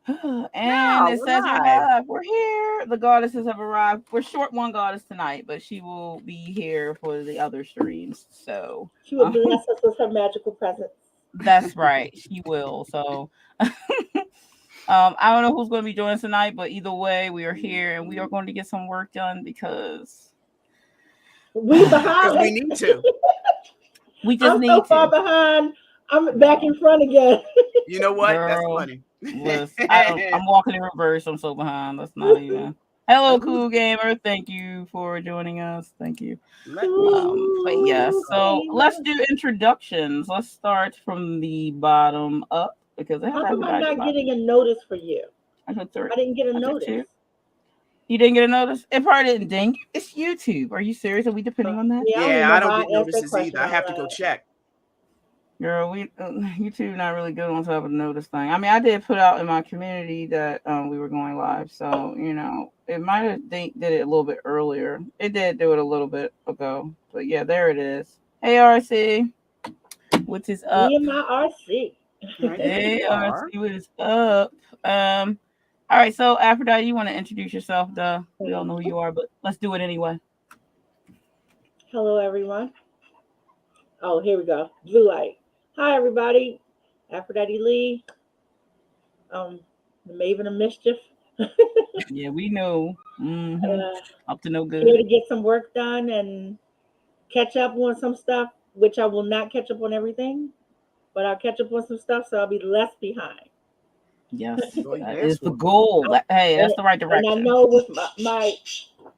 And it says we're live. We're here. The goddesses have arrived. We're short one goddess tonight, but she will be here for the other streams. So she will bless us with her magical presence. That's right. She will. So I don't know who's going to be joining tonight, but either way, we are here and we are going to get some work done because we behind. We need to. We just need so far behind. I'm back in front again. You know what? Girl, that's funny. I'm walking in reverse. I'm so behind. That's not even. Hello, Cool Gamer. Thank you for joining us. Thank you. But yeah, so let's do introductions. Let's start from the bottom up because how come I'm not getting a notice for you? I didn't get a notice. You didn't get a notice? It probably didn't ding. It's YouTube. Are you serious? Are we depending on that? Yeah, I don't get notices either. I have to go check. Girl, YouTube not really good on top of the notice thing. I mean, I did put out in my community that we were going live, so it might have did it a little bit earlier. It did do it a little bit ago, but yeah, there it is. Hey, RC, what is up? Me and my RC. Hey, RC, what is up? All right, so Aphrodite, you want to introduce yourself? Duh, we don't know who you are, but let's do it anyway. Hello, everyone. Oh, here we go. Blue light. Hi, everybody. Aphrodite Lee. The Maven of Mischief. Yeah, we know. Up to no good. Here to get some work done and catch up on some stuff, which I will not catch up on everything, but I'll catch up on some stuff, so I'll be less behind. Yes, that is the goal. Hey, that's the right direction. And I know with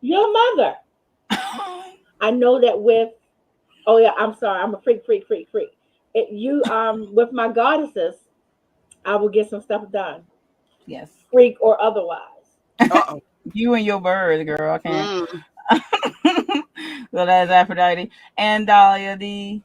your mother, I know that with, oh yeah, I'm sorry, I'm a freak. With my goddesses, I will get some stuff done. Yes. Freak or otherwise. Uh-oh. You and your bird, girl. I can't. So that's Aphrodite. And Daildah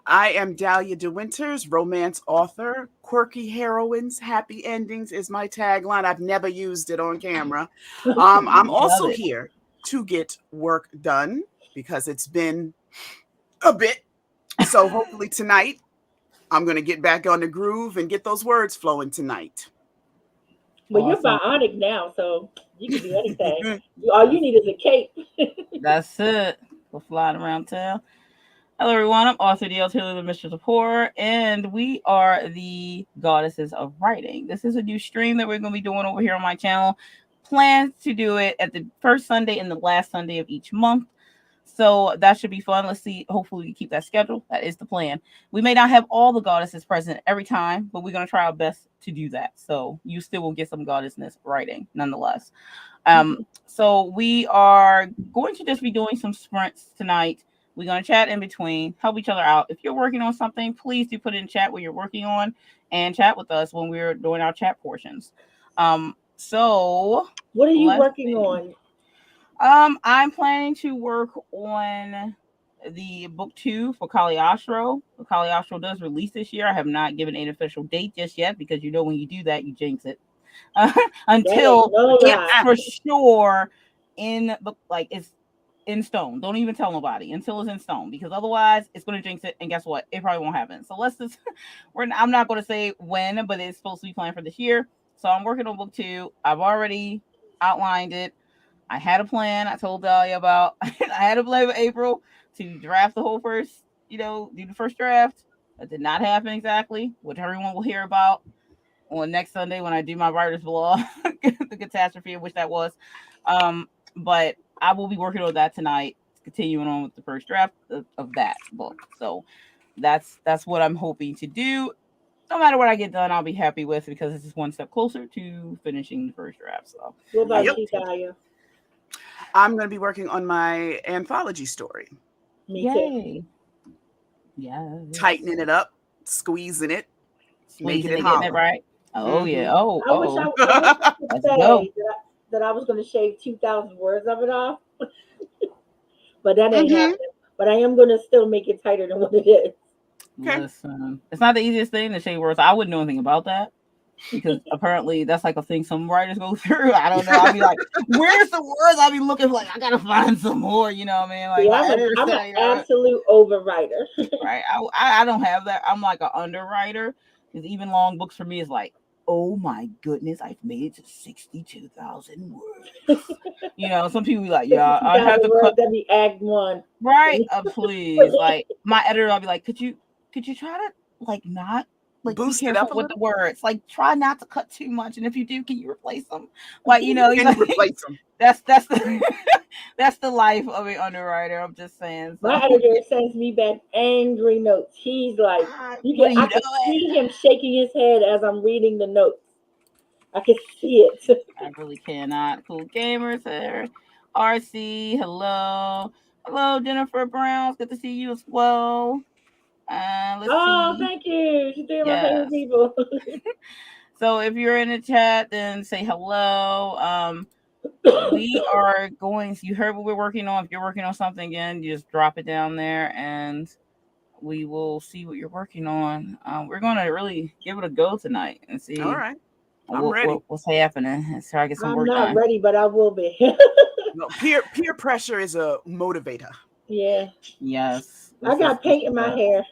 I am Daildah DeWinters, romance author. Quirky heroines, happy endings is my tagline. I've never used it on camera. I'm also here to get work done because it's been a bit. So hopefully tonight, I'm going to get back on the groove and get those words flowing tonight. Well, you're bionic now, so you can do anything. All you need is a cape. That's it. We're flying around town. Hello, everyone. I'm author D.L. Taylor, the Mistress of Horror, and we are the Goddesses of Writing. This is a new stream that we're going to be doing over here on my channel. Plans to do it at the first Sunday and the last Sunday of each month. So that should be fun. Let's see. Hopefully we keep that schedule. That is the plan. We may not have all the goddesses present every time, but we're going to try our best to do that. So you still will get some goddessness writing nonetheless. So we are going to just be doing some sprints tonight. We're going to chat in between, help each other out. If you're working on something, please do put it in chat what you're working on and chat with us when we're doing our chat portions. So what are you working on? I'm planning to work on the book 2 for Caliostro. Caliostro does release this year. I have not given an official date just yet because when you do that, you jinx it. Until it's for sure it's in stone. Don't even tell nobody until it's in stone because otherwise it's going to jinx it. And guess what? It probably won't happen. So let's just, I'm not going to say when, but it's supposed to be planned for this year. So I'm working on book 2. I've already outlined it. I had a plan. I told Daildah about. I had a plan with April to draft the whole first, do the first draft. That did not happen exactly, which everyone will hear about on next Sunday when I do my writer's blog, the catastrophe of which that was. But I will be working on that tonight, continuing on with the first draft of that book. So that's what I'm hoping to do. No matter what I get done, I'll be happy with because this is one step closer to finishing the first draft. So what about you, Daildah? I'm going to be working on my anthology story. Me too. Yeah. Tightening it up, squeezing it, making it getting it right. Oh yeah. I wish I could say that I was going to shave 2,000 words of it off, but that ain't happening. But I am going to still make it tighter than what it is. Okay. Listen, it's not the easiest thing to shave words. I wouldn't know anything about that. Because apparently that's like a thing some writers go through. I don't know. I'll be like, where's the words? I'll be looking for I gotta find some more, you know what I mean? Like I'm an absolute overwriter. Right. I don't have that. I'm like an underwriter. Because even long books for me is like oh my goodness, I've made it to 62,000 words. Some people be like, yeah, I have to cut. That'd be Act 1. Right. Please. Like, my editor, I'll be like, could you try to, like, not, like, boost be it careful up a with the little? words. Like, try not to cut too much. And if you do, can you replace them? Like, Can replace them. That's the that's the life of an underwriter. I'm just saying. So. My editor sends me back angry notes. He's like, I can see him shaking his head as I'm reading the notes. I can see it. I really cannot. Cool gamers there. RC, hello. Hello, Jennifer Browns. Good to see you as well. Let's see. Thank you. She's doing my favorite people. So if you're in the chat, then say hello. We are going. You heard what we're working on. If you're working on something again, you just drop it down there, and we will see what you're working on. We're going to really give it a go tonight and see. All right. I'm ready. What's happening? And try to get some work done. I'm not ready, but I will be. No, peer pressure is a motivator. Yeah. Yes. I got paint in my hair.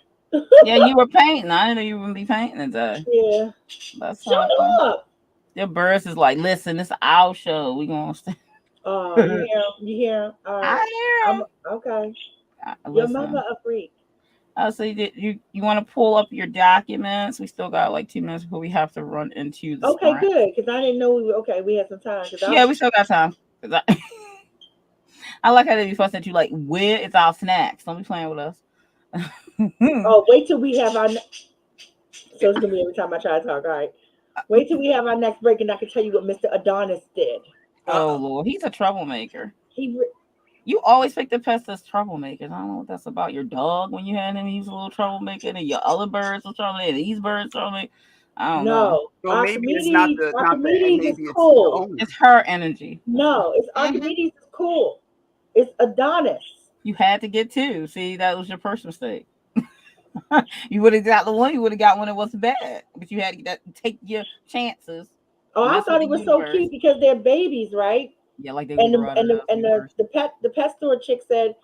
Yeah, you were painting. I didn't know you were gonna be painting today. Yeah. That's Shut up. Your birds is like, listen, it's our show. We gonna stay. Oh, you hear him? All right. I hear him. Okay. Your mother a freak. So you want to pull up your documents? We still got like 2 minutes before we have to run into the Okay, good. Because I didn't know we had some time. Yeah, we still got time. I like how they be fussing at you like, where is our snacks? Don't be playing with us. Oh, wait till we have our. So it's gonna be every time I try to talk. All right. Wait till we have our next break, and I can tell you what Mr. Adonis did. Oh Lord, he's a troublemaker. You always pick the pets as troublemakers. I don't know what that's about. Your dog, when you had him, he was a little troublemaker, and your other birds were troublemakers. These birds troublemakers. I don't know. Well, maybe it's not the Archimedes is cool. It's her energy. No, it's Archimedes is cool. It's Adonis. You had to get 2. See, that was your first mistake. You would have got the one. You would have got one that was bad, but you had to take your chances. Oh, I thought it was so cute because they're babies, right? Yeah, like they the pet store chick said.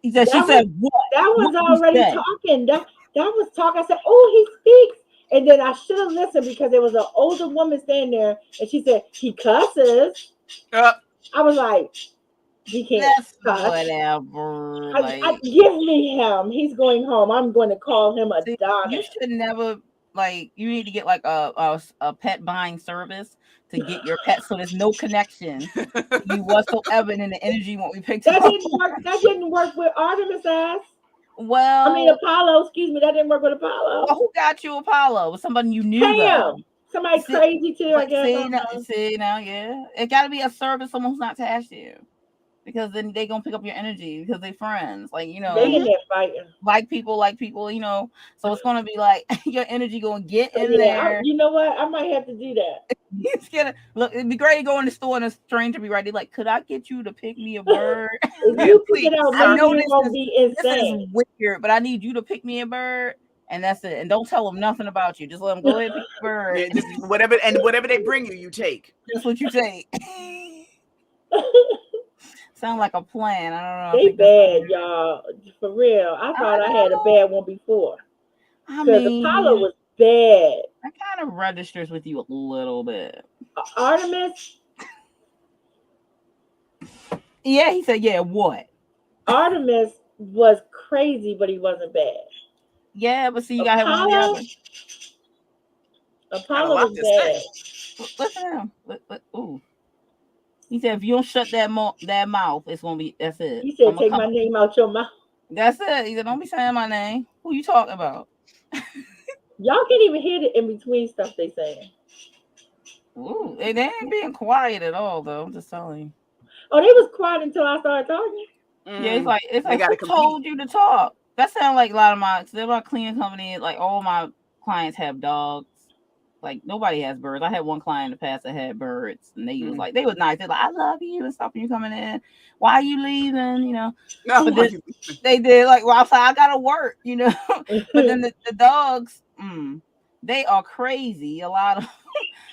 She said what? That was already talking. That was talking. I said, oh, he speaks. And then I should have listened because there was an older woman standing there, and she said he cusses. I was like, he can't. That's whatever. Give me him. He's going home. I'm going to call him Adonis. You should never you need to get like a pet buying service to get your pet so there's no connection to you whatsoever in the energy when we picked that didn't work. That didn't work with Artemis ass. Well, I mean Apollo. Excuse me, that didn't work with Apollo. Well, who got you Apollo? Was somebody you knew? Though? Somebody crazy too. I guess. See now, yeah, it got to be a service someone who's not attached to you. Because then they gonna pick up your energy because they're friends, they in there fighting, like people, So it's gonna be like your energy gonna get in there. You know what? I might have to do that. It's gonna look. It'd be great to go in the store and a stranger be right. They're like, "Could I get you to pick me a bird?" If you pick it out, I know this is weird, but I need you to pick me a bird. And that's it. And don't tell them nothing about you. Just let them go ahead and pick the bird. Yeah, just whatever they bring you, you take. That's what you take. Sound like a plan. I don't know. They bad, y'all. For real. I thought I had a bad one before. Because Apollo was bad. That kind of registers with you a little bit. Artemis? Yeah, he said, yeah, what? Artemis was crazy, but he wasn't bad. Yeah, but see, you got him on the other. Apollo was bad. Listen to him. Ooh. He said, if you don't shut that mouth, it's gonna be. That's it. He said, take my name out your mouth. That's it. He said, don't be saying my name. Who you talking about? Y'all can't even hear the in between stuff they saying. Ooh, they ain't being quiet at all, though. I'm just telling you. Oh, they was quiet until I started talking. Yeah, it's like who told you to talk? That sounds like a lot of my cleaning company. Like all my clients have dogs. Like nobody has birds. I had one client in the past that had birds, and they was like, they was nice. They're like, I love you and stuff. When you coming in, why are you leaving? No, but then, they did like, well, I was like, I gotta work, But then the dogs, they are crazy. A lot of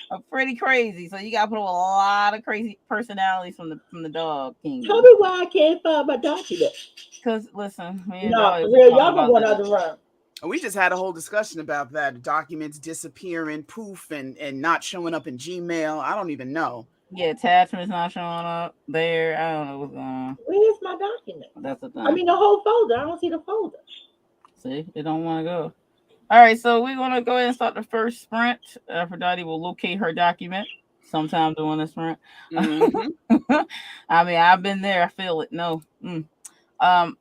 are pretty crazy. So you gotta put up a lot of crazy personalities from the dog kingdom. Tell me why I can't find my document. Because listen, no, for real, y'all gonna go another round. We just had a whole discussion about that. Documents disappearing, poof, and not showing up in Gmail. I don't even know. Yeah, attachments not showing up there. I don't know what's going on. Where's my document? That's the thing. I mean, the whole folder. I don't see the folder. See, it don't want to go. All right, so we're going to go ahead and start the first sprint. Aphrodite will locate her document sometime during the sprint. Mm-hmm. I mean, I've been there. I feel it. No.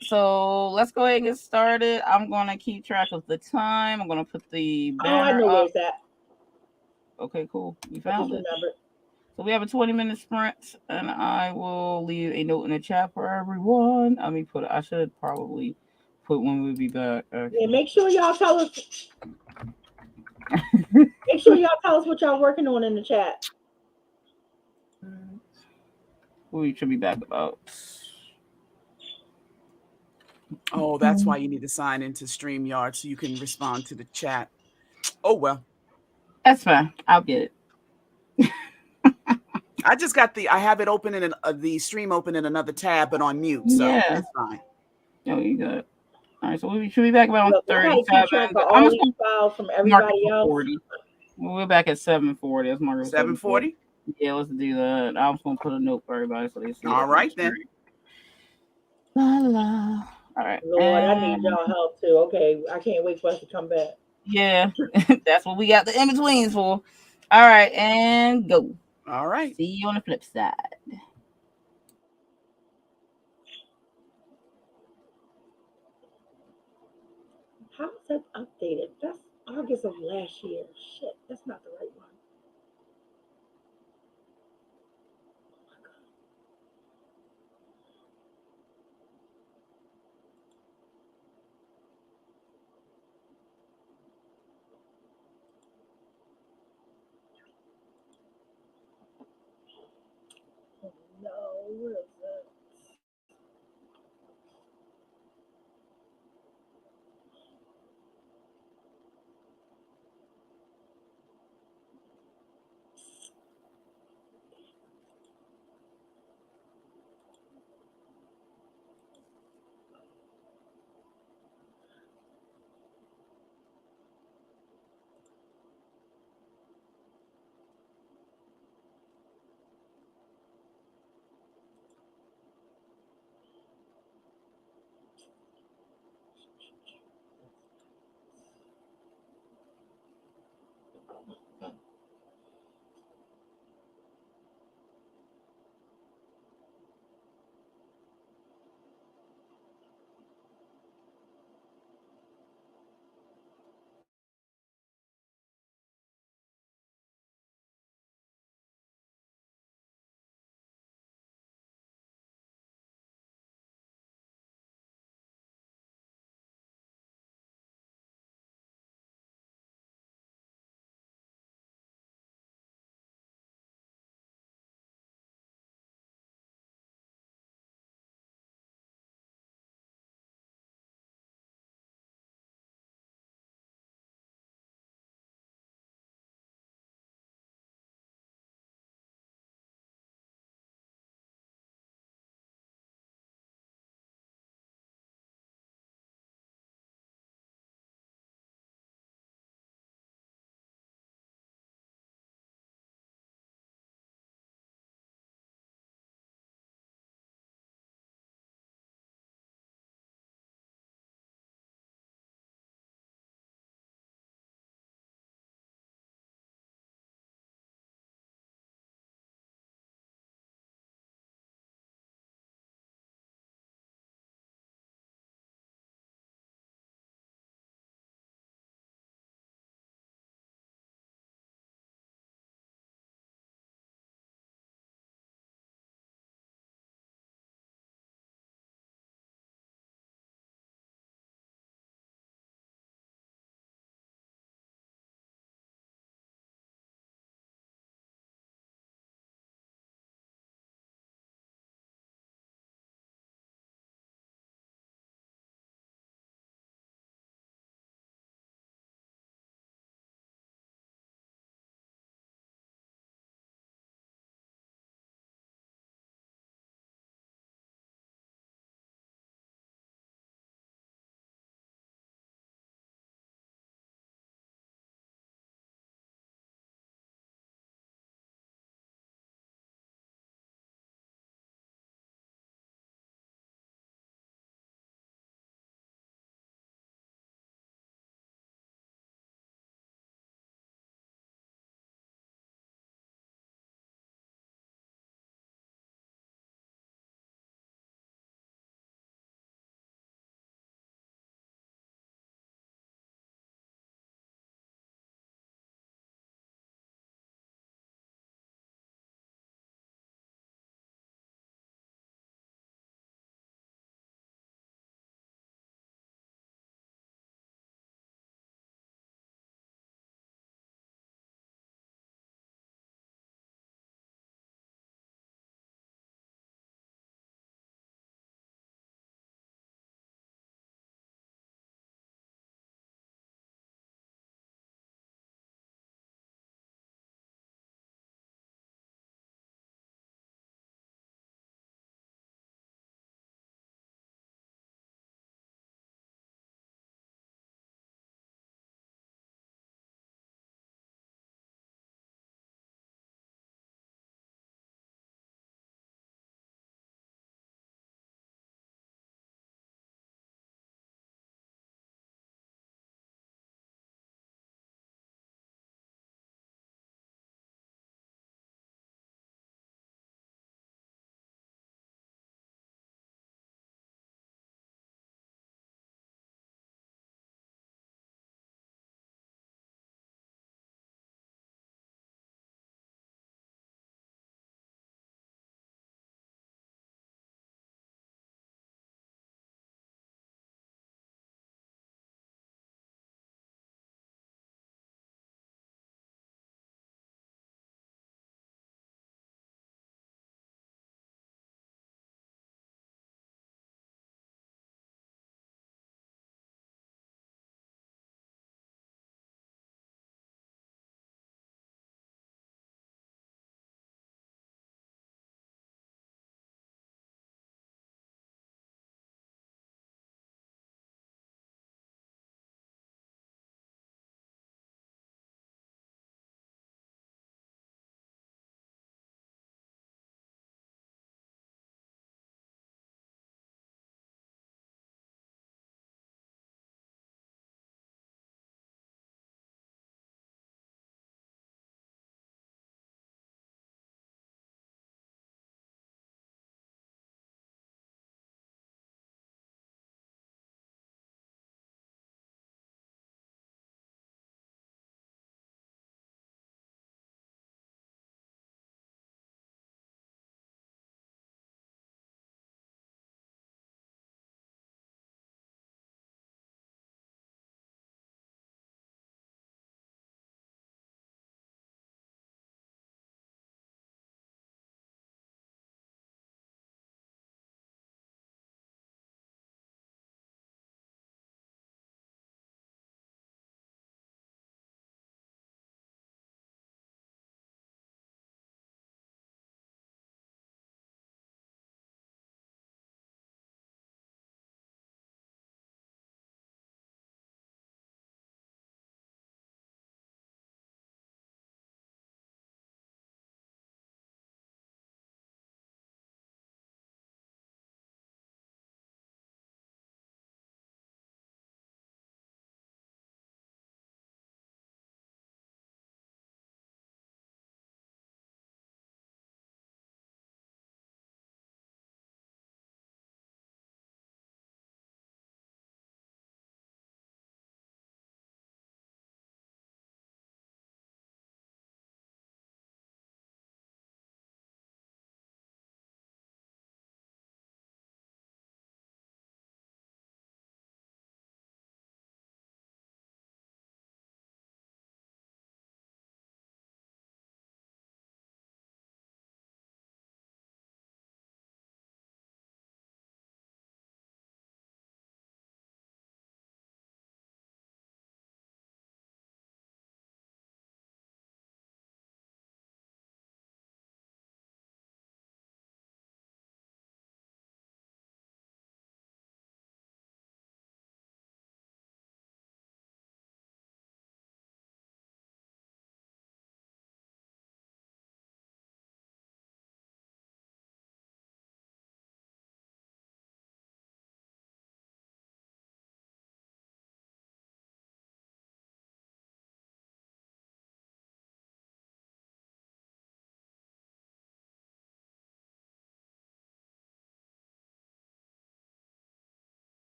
So let's go ahead and get started. I'm going to keep track of the time. I'm going to put the banner I know where's that. Okay, cool. We found it. So we have a 20-minute sprint, and I will leave a note in the chat for everyone. I should probably put when we'll be back. Actually. Yeah, make sure y'all tell us. Make sure y'all tell us what y'all working on in the chat. We should be back about. Oh, that's why you need to sign into StreamYard so you can respond to the chat. Oh, well. That's fine. I'll get it. I just got I have it open in the stream open in another tab, but on mute, so it's fine. Oh, you good. All right, so we should be back about 37. I'm just going to file from everybody else. 40. We're back at 740. That's marked 740? Yeah, let's do that. I'm just going to put a note for everybody so they see. All right, then. La, la. All right. Lord, I need y'all help, too. Okay, I can't wait for us to come back. Yeah, that's what we got the in-betweens for. All right, and go. All right. See you on the flip side. How's that updated? That's August of last year. Shit, that's not the right one. Oh no, where is that?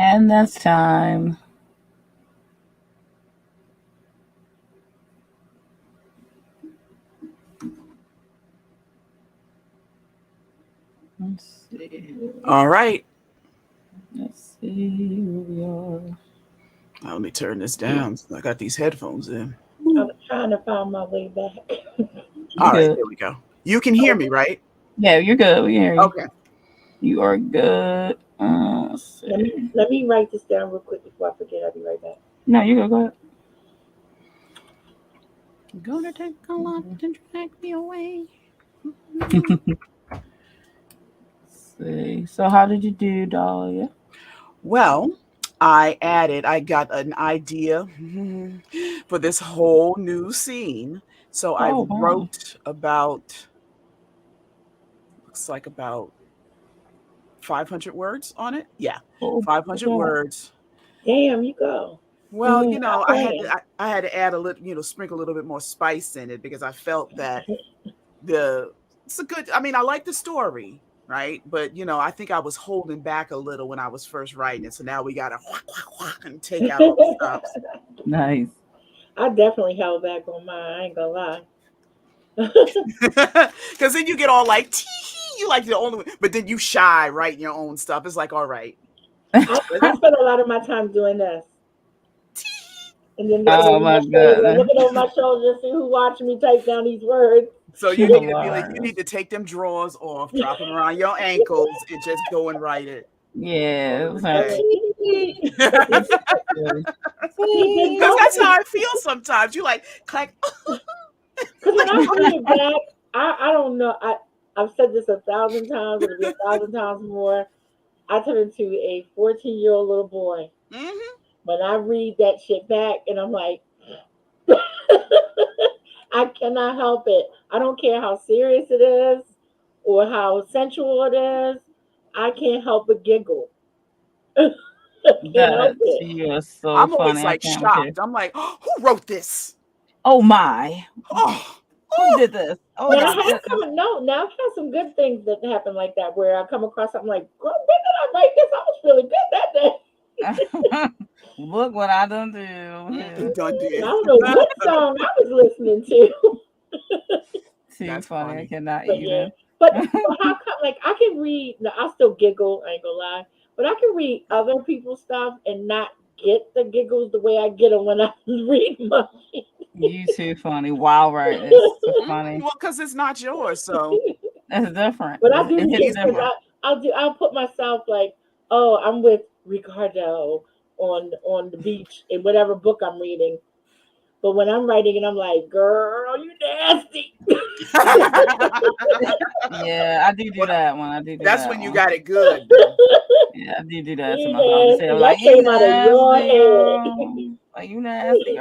And that's time. Let's see. All right. Let's see where we are. Now, let me turn this down. I got these headphones in. I was trying to find my way back. All right, there we go. You can hear me, right? Yeah, you're good. We hear you. Okay. You are good. Let me write this down real quick before I forget. I'll be right back. No, you go ahead. Gonna take a lot to drag me away. See. So how did you do, Dahlia? Well, I got an idea for this whole new scene. So I wrote about, looks like about 500 words on it. Yeah, 500 words. Damn, you go. Well, I had to add a little, sprinkle a little bit more spice in it because I felt that it's a good, I mean, I like the story, right? But, I think I was holding back a little when I was first writing it. So now we got to and take out all the stuff. Nice. I definitely held back on mine. I ain't gonna lie. Because then you get all like, you like the only one, but then you shy writing your own stuff. It's like, all right. I spent a lot of my time doing this. And then looking over my shoulder to see who watching me type down these words. So you need to be like, you need to take them drawers off, drop them around your ankles, and just go and write it. Yeah. Because that's how I feel sometimes. You like, clack. Because when I read it back, I don't know. I've said this 1,000 times, it'll be 1,000 times more. I turn into a 14-year-old little boy. Mm-hmm. When I read that shit back, and I'm like, I cannot help it. I don't care how serious it is or how sensual it is. I can't help but giggle. You are so I'm funny. always like shocked. I'm like, oh, who wrote this? Oh my! Who did this? Oh, now I've had some good things that happen like that where I come across something like, when did I write this? I was feeling good that day. Look what I done do. I don't know what song I was listening to. Too funny. I cannot even. But how come? Like I can read. No, I still giggle. I ain't gonna lie. But I can read other people's stuff and not get the giggles the way I get them when I read mine. You too funny. Wow, right? It's so funny. Well, because it's not yours, so it's different. But I do get because I'll put myself like, oh, I'm with Ricardo on the beach in whatever book I'm reading. But when I'm writing it, I'm like, girl, you nasty. Yeah, I do that one. I do that's that when you one. got it good. Yeah, I do that to myself. Like, you nasty. Like, you nasty.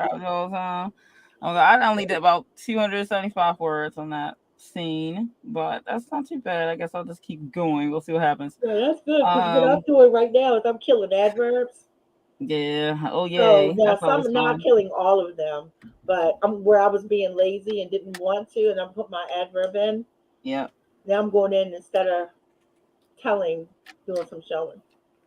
I only did about 275 words on that scene, but that's not too bad. I guess I'll just keep going. We'll see what happens. Yeah, that's good. Because what I'm doing right now is I'm killing adverbs. Yeah. Oh, yeah. So now I'm not killing all of them, but I'm where I was being lazy and didn't want to, and I put my adverb in. Yeah. Now I'm going in instead of doing some showing.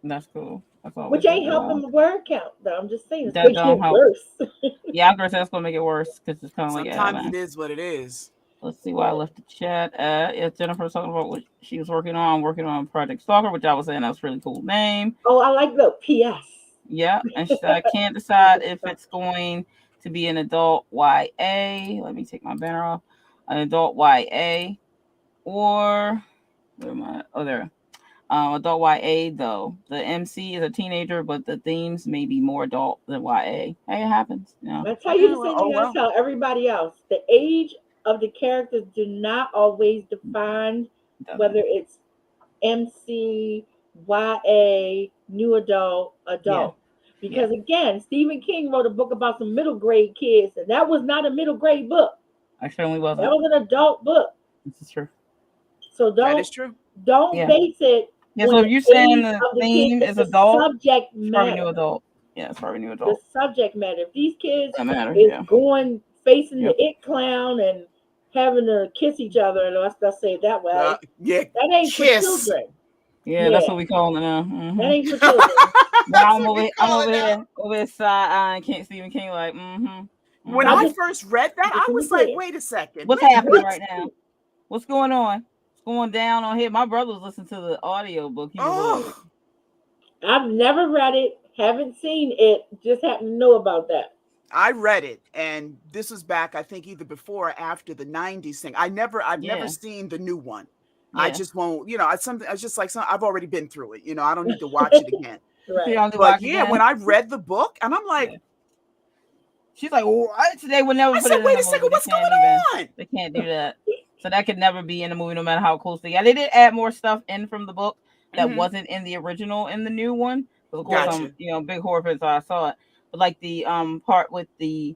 That's cool. Which ain't helping the word count, though. I'm just saying it's that making it worse. Yeah, I'm gonna say that's gonna make it worse because it's kind of like sometimes it is what it is. Let's see why I left the chat. Jennifer was talking about what she was working on Project Stalker, which I was saying that's a really cool name. Oh, I like the PS. Yeah, and she said I can't decide if it's going to be an adult YA. Let me take my banner off. An adult YA or where am I? Oh, there. Adult YA though. The MC is a teenager, but the themes may be more adult than YA. Hey, it happens. I tell you the same thing I tell everybody else. The age of the characters do not always define whether it's MC, YA, new adult. Yeah. Because again, Stephen King wrote a book about some middle grade kids, and that was not a middle grade book. I certainly wasn't. That was an adult book. This is true. So that is true. Don't base it. Yeah, so if you're saying the theme is adult, subject it's probably new adult. Yeah, it's probably new adult. The subject matter. If these kids is going facing the it clown and having to kiss each other, let's say it that way. Yeah, that ain't for children. Yeah, that's what we call it now. That ain't for children. I'm over here side-eyeing Stephen King like, When I first read that, I was like, wait a second. What's happening right now? What's going on? What's going down on here? My brother was listening to the audio book. He was like, I've never read it, haven't seen it, just happen to know about that. I read it, and this was back, I think, either before or after the 90s thing. I've never seen the new one. Yeah. I just won't, it's something. It's just like I've already been through it. I don't need to watch it again. Right. But when I read the book, and I'm like, she's like, what? They would never. Wait a second, what's going on? They can't do that. So that could never be in the movie, no matter how close they got. They did add more stuff in from the book that wasn't in the original in the new one. Of course, I'm big horror fan, so I saw it. But like the part with the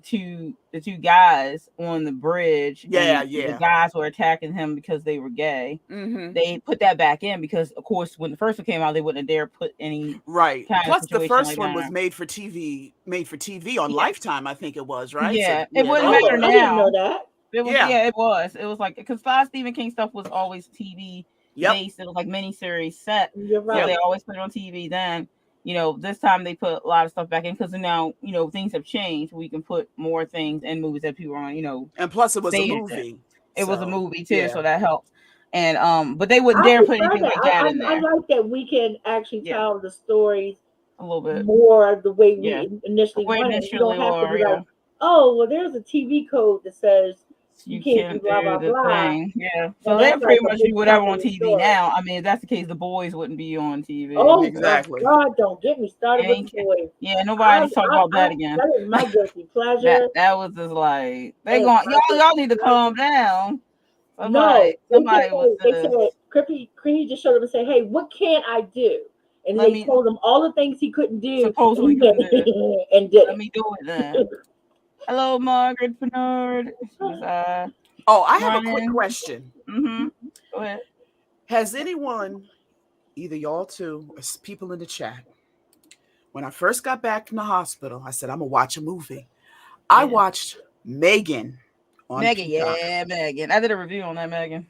two guys on the bridge, the guys were attacking him because they were gay. They put that back in because, of course, when the first one came out, they wouldn't dare put any right. Plus, the first one was made for TV on Lifetime, I think it was, right? Yeah, so, it wouldn't matter now. I didn't know that. It was, it was. It was like, because a lot of Stephen King stuff was always TV based. It was like miniseries set. You're right. So they always put it on TV. Then, this time they put a lot of stuff back in because now, things have changed. We can put more things in movies that people are on, And plus, it was a movie. It was a movie too, so that helps. And but they wouldn't dare put anything like that in there. I like that we can actually tell the stories a little bit more the way we initially wanted. You don't have to be like, oh, well, there's a TV code that says you can't do blah, blah, blah. Thing. Yeah. So they pretty much do whatever on TV now. I mean, if that's the case, The Boys wouldn't be on TV. Oh, exactly. God, don't get me started with The Boys. Yeah, nobody's talking about that again. That is my guilty pleasure. that was just like, y'all need to calm down. Somebody said, Creed just showed up and said, hey, what can I do? And they told him all the things he couldn't do. Supposedly and did. Let me do it then. Hello, Margaret Bernard. I have a quick question. Go ahead. Has anyone, either y'all two or people in the chat, when I first got back from the hospital, I said, I'm going to watch a movie. Yeah. I watched Megan on Megan. Peacock. Yeah, Megan. I did a review on that, Megan.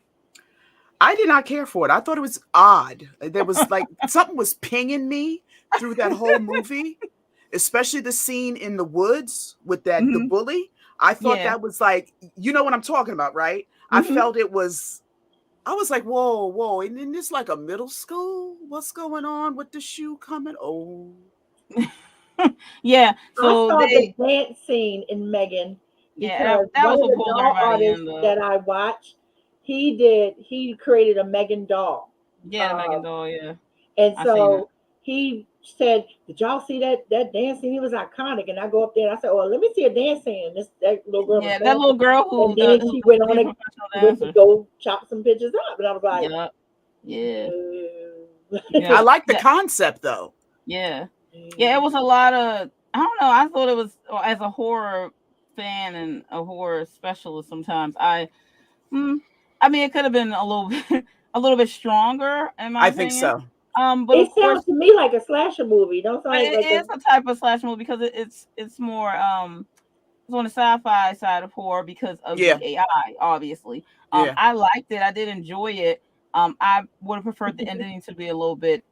I did not care for it. I thought it was odd. There was like something was pinging me through that whole movie. Especially the scene in the woods with the bully. I thought that was like, you know what I'm talking about, right? I felt I was like, whoa. Isn't this like a middle school? What's going on with the shoe coming? Oh. Yeah. So I saw the dance scene in Megan. Yeah, that was one of the doll artists that I watched. He created a Megan doll. Yeah, the Megan doll, yeah. And so he said, did y'all see that dance scene? It was iconic. And I go up there and I said, well, let me see a dance scene. That little girl. Yeah, that little girl who. And then she went on to go chop some pictures up. And I was like, yeah. I like the concept though. Yeah. Yeah, it was a lot of, I don't know. I thought it was, as a horror fan and a horror specialist sometimes, I mean, it could have been a little bit stronger in my opinion. I think so. But it sounds to me like a slasher movie. Don't sound like it is a type of slasher movie because it's more it's on the sci-fi side of horror because of the AI, obviously. I liked it. I did enjoy it. I would have preferred the ending to be a little bit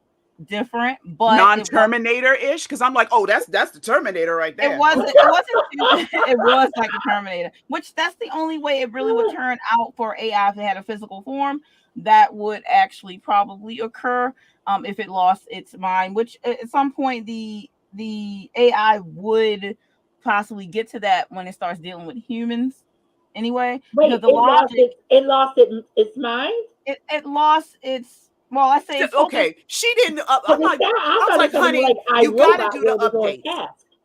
different, but non-Terminator-ish, because I'm like, oh, that's the Terminator right there. It wasn't it was like the Terminator, which that's the only way it really would turn out for AI if it had a physical form. That would actually probably occur if it lost its mind, which at some point the AI would possibly get to that when it starts dealing with humans anyway. Wait, it lost its mind? It lost its, well, I say it's okay. She didn't. I'm like, honey, you gotta do the update.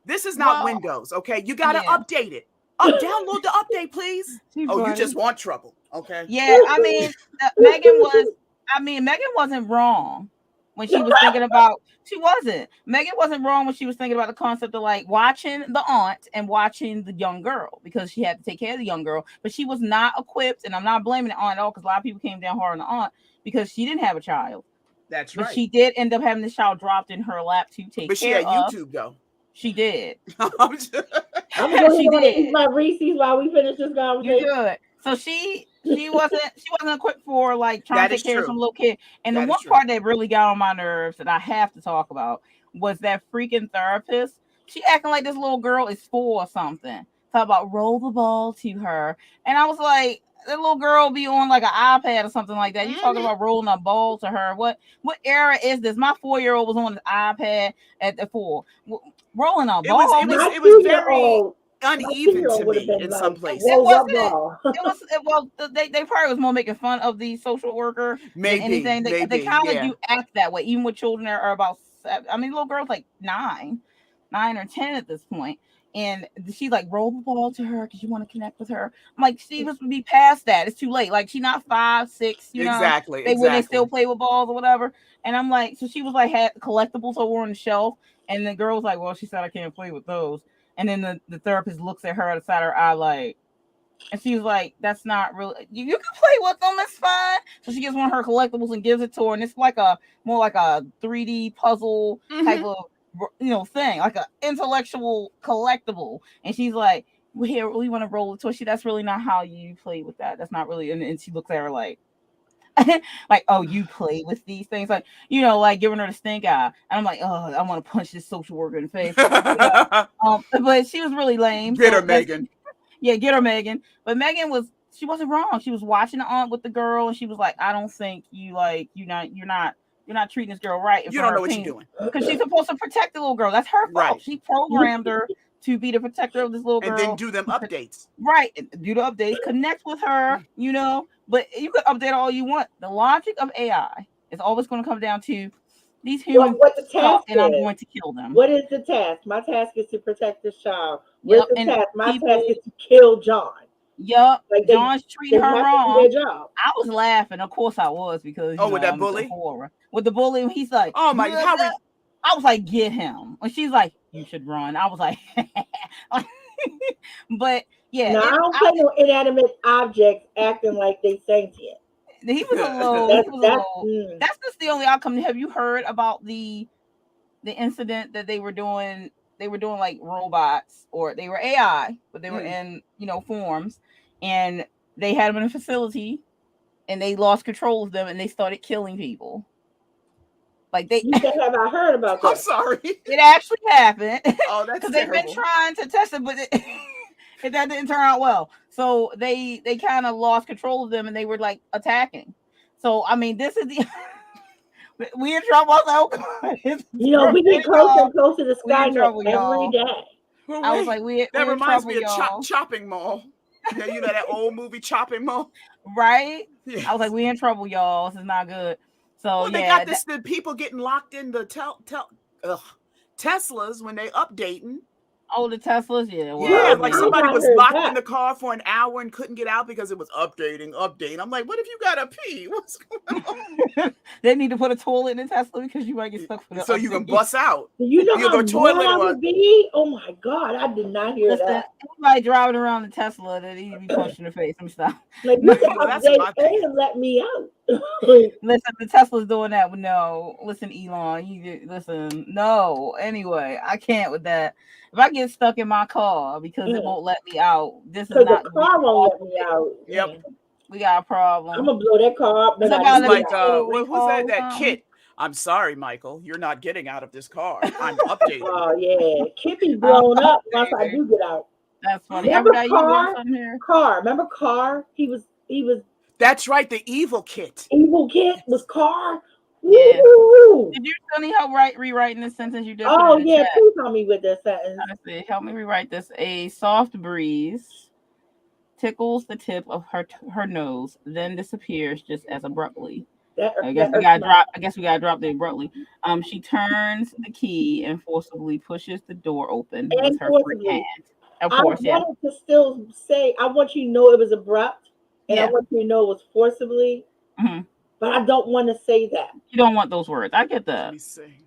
This is not Windows, okay? You gotta update it. Download the update, please. You just want trouble, okay? Yeah, I mean, Megan wasn't wrong when she was thinking about. Megan wasn't wrong when she was thinking about the concept of like watching the aunt and watching the young girl because she had to take care of the young girl, but she was not equipped, and I'm not blaming the aunt at all because a lot of people came down hard on the aunt because she didn't have a child. That's right. But she did end up having the child dropped in her lap to take care of. But she had YouTube though. She did. I'm going to eat my Reese's while we finish this conversation. You good. So she She wasn't equipped for like trying to take care of some little kid. And the one part that really got on my nerves that I have to talk about was that freaking therapist. She acting like this little girl is 4 or something. Talk about roll the ball to her. And I was like, that little girl be on like an iPad or something like that. You talking about rolling a ball to her? What era is this? My 4-year-old was on the iPad at the 4. Rolling a ball. It was very uneven to me in some places. It wasn't. They probably was more making fun of the social worker than anything. They kind of do act that way, even with children that are about 7. I mean, little girls like 9 or 10 at this point. And she's like, roll the ball to her because you want to connect with her. I'm like, she must be past that. It's too late. Like, she's not 5, 6, you know. Exactly. When they still play with balls or whatever. And I'm like, so she was like, had collectibles over on the shelf. And the girl was like, well, she said I can't play with those. And then the therapist looks at her out of the side of her eye, like, and she was like, that's not really, you can play with them, it's fine. So she gets one of her collectibles and gives it to her. And it's like more like a 3D puzzle type of, thing, like an intellectual collectible. And she's like, well, here, we want to roll with Tushy. That's really not how you play with that. That's not really. And she looks at her like, like, oh, you play with these things, like, like giving her the stink eye. And I'm like, oh, I want to punch this social worker in the face. But she was really lame. Get her, Megan. Yeah, get her, Megan. But Megan she wasn't wrong. She was watching the aunt with the girl, and she was like, I don't think you're not treating this girl right. You don't know what you're doing. Because she's supposed to protect the little girl. That's her fault. Right. She programmed her to be the protector of this little girl. And then do them updates. Right. Do the updates. Connect with her, But you could update all you want. The logic of AI is always going to come down to these humans. What the task and I'm going to kill them. What is the task? My task is to protect this child. What's the task? My task is to kill John. Yup. Like John's treating her wrong. I was laughing. Of course I was, because with that bully? With the bully, he's like, oh my God. I was like, get him. And she's like, you should run. I was like, but yeah. Now, I don't play no inanimate objects acting like they sentient. He was a little. That's just the only outcome. Have you heard about the incident that they were doing? They were doing like robots, or they were AI, but they were in forms, and they had them in a facility, and they lost control of them, and they started killing people. Like they. Have I heard about that? I'm sorry. It actually happened. Oh, that's because they've been trying to test it, but that didn't turn out well. So they kind of lost control of them, and they were like attacking. So I mean, this is the we in trouble. We get closer and closer to Skynet every day. I was like, that reminds me of Chopping Mall. Yeah, that old movie Chopping Mall, right? Yes. I was like, we in trouble, y'all. This is not good. So they got the people getting locked in the Teslas when they updating. Oh, the Teslas, yeah. Well, yeah, like somebody was locked in the car for an hour and couldn't get out because it was updating. I'm like, what if you gotta pee? What's going on? They need to put a toilet in the Tesla because you might get stuck for so you can bust out. You know how toilet would be? Oh my God, I did not hear that. Everybody driving around the Tesla, they need to be punched in the face. I'm stopping. Like, they let me out. Listen, the Tesla's doing that. But no, listen, Elon, no. Anyway, I can't with that. If I get stuck in my car because it won't let me out, this is not. The car won't let me out. Yep, we got a problem. I'm gonna blow that car up. Who's that? That Kit. I'm sorry, Michael. You're not getting out of this car. I'm updating. Oh yeah, Kit be blown up once I do get out. That's funny. Remember Car? Remember Car? He was. That's right. The evil Kit. Evil Kit was Car. Yeah. Did you study help rewriting this sentence you did? Oh yeah, please help me with this sentence. Honestly, help me rewrite this. A soft breeze tickles the tip of her nose, then disappears just as abruptly. I guess we gotta drop the abruptly. She turns the key and forcibly pushes the door open with her free hand. Of course, I wanted to still say, I want you to know it was abrupt, and I want you to know it was forcibly. Mm-hmm. But I don't want to say that. You don't want those words. I get that. Let me see.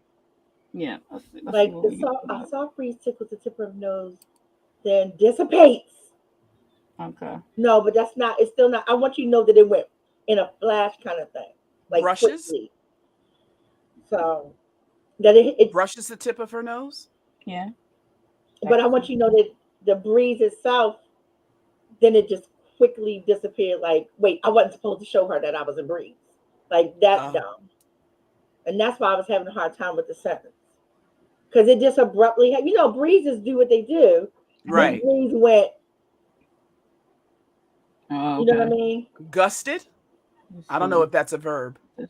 Yeah. Let's like a soft breeze tickles the tip of her nose, then dissipates. Okay. No, but that's not. It's still not. I want you to know that it went in a flash kind of thing, like brushes. Quickly. So that it brushes the tip of her nose. Yeah. But I want you to know that the breeze itself, then it just quickly disappeared. Like, wait, I wasn't supposed to show her that I was in Breeze. Like, that's dumb. And that's why I was having a hard time with the sentence. Because it just abruptly, breezes do what they do. Right. This breeze went, you know what I mean? Gusted? I don't know if that's a verb. I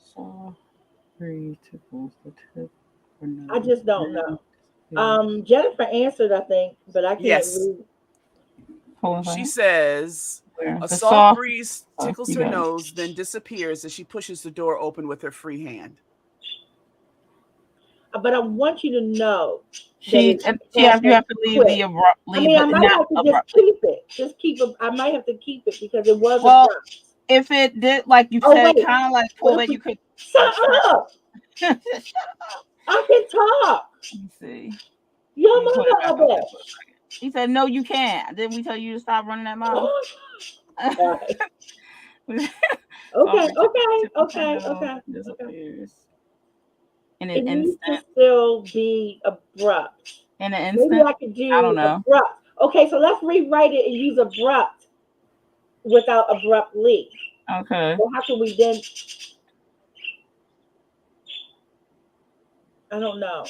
just don't know. Jennifer answered, I think, but I can't read. She says, a soft breeze tickles her nose, then disappears as she pushes the door open with her free hand. But I want you to know. You have to leave the abrupt. I mean, I might have to just keep it. I might have to keep it because it was abrupt. If it did, like you said, kind of like pull that, you could. Shut up! I can talk. Let me see. Your mother a bitch. He said, "No, you can't." Didn't we tell you to stop running that mouth? Okay. Disappears. In an instant. Needs to still be abrupt. In an instant. Maybe I could do I don't know. Abrupt. Okay, so let's rewrite it and use abrupt without abruptly. Okay. So how can we then? I don't know.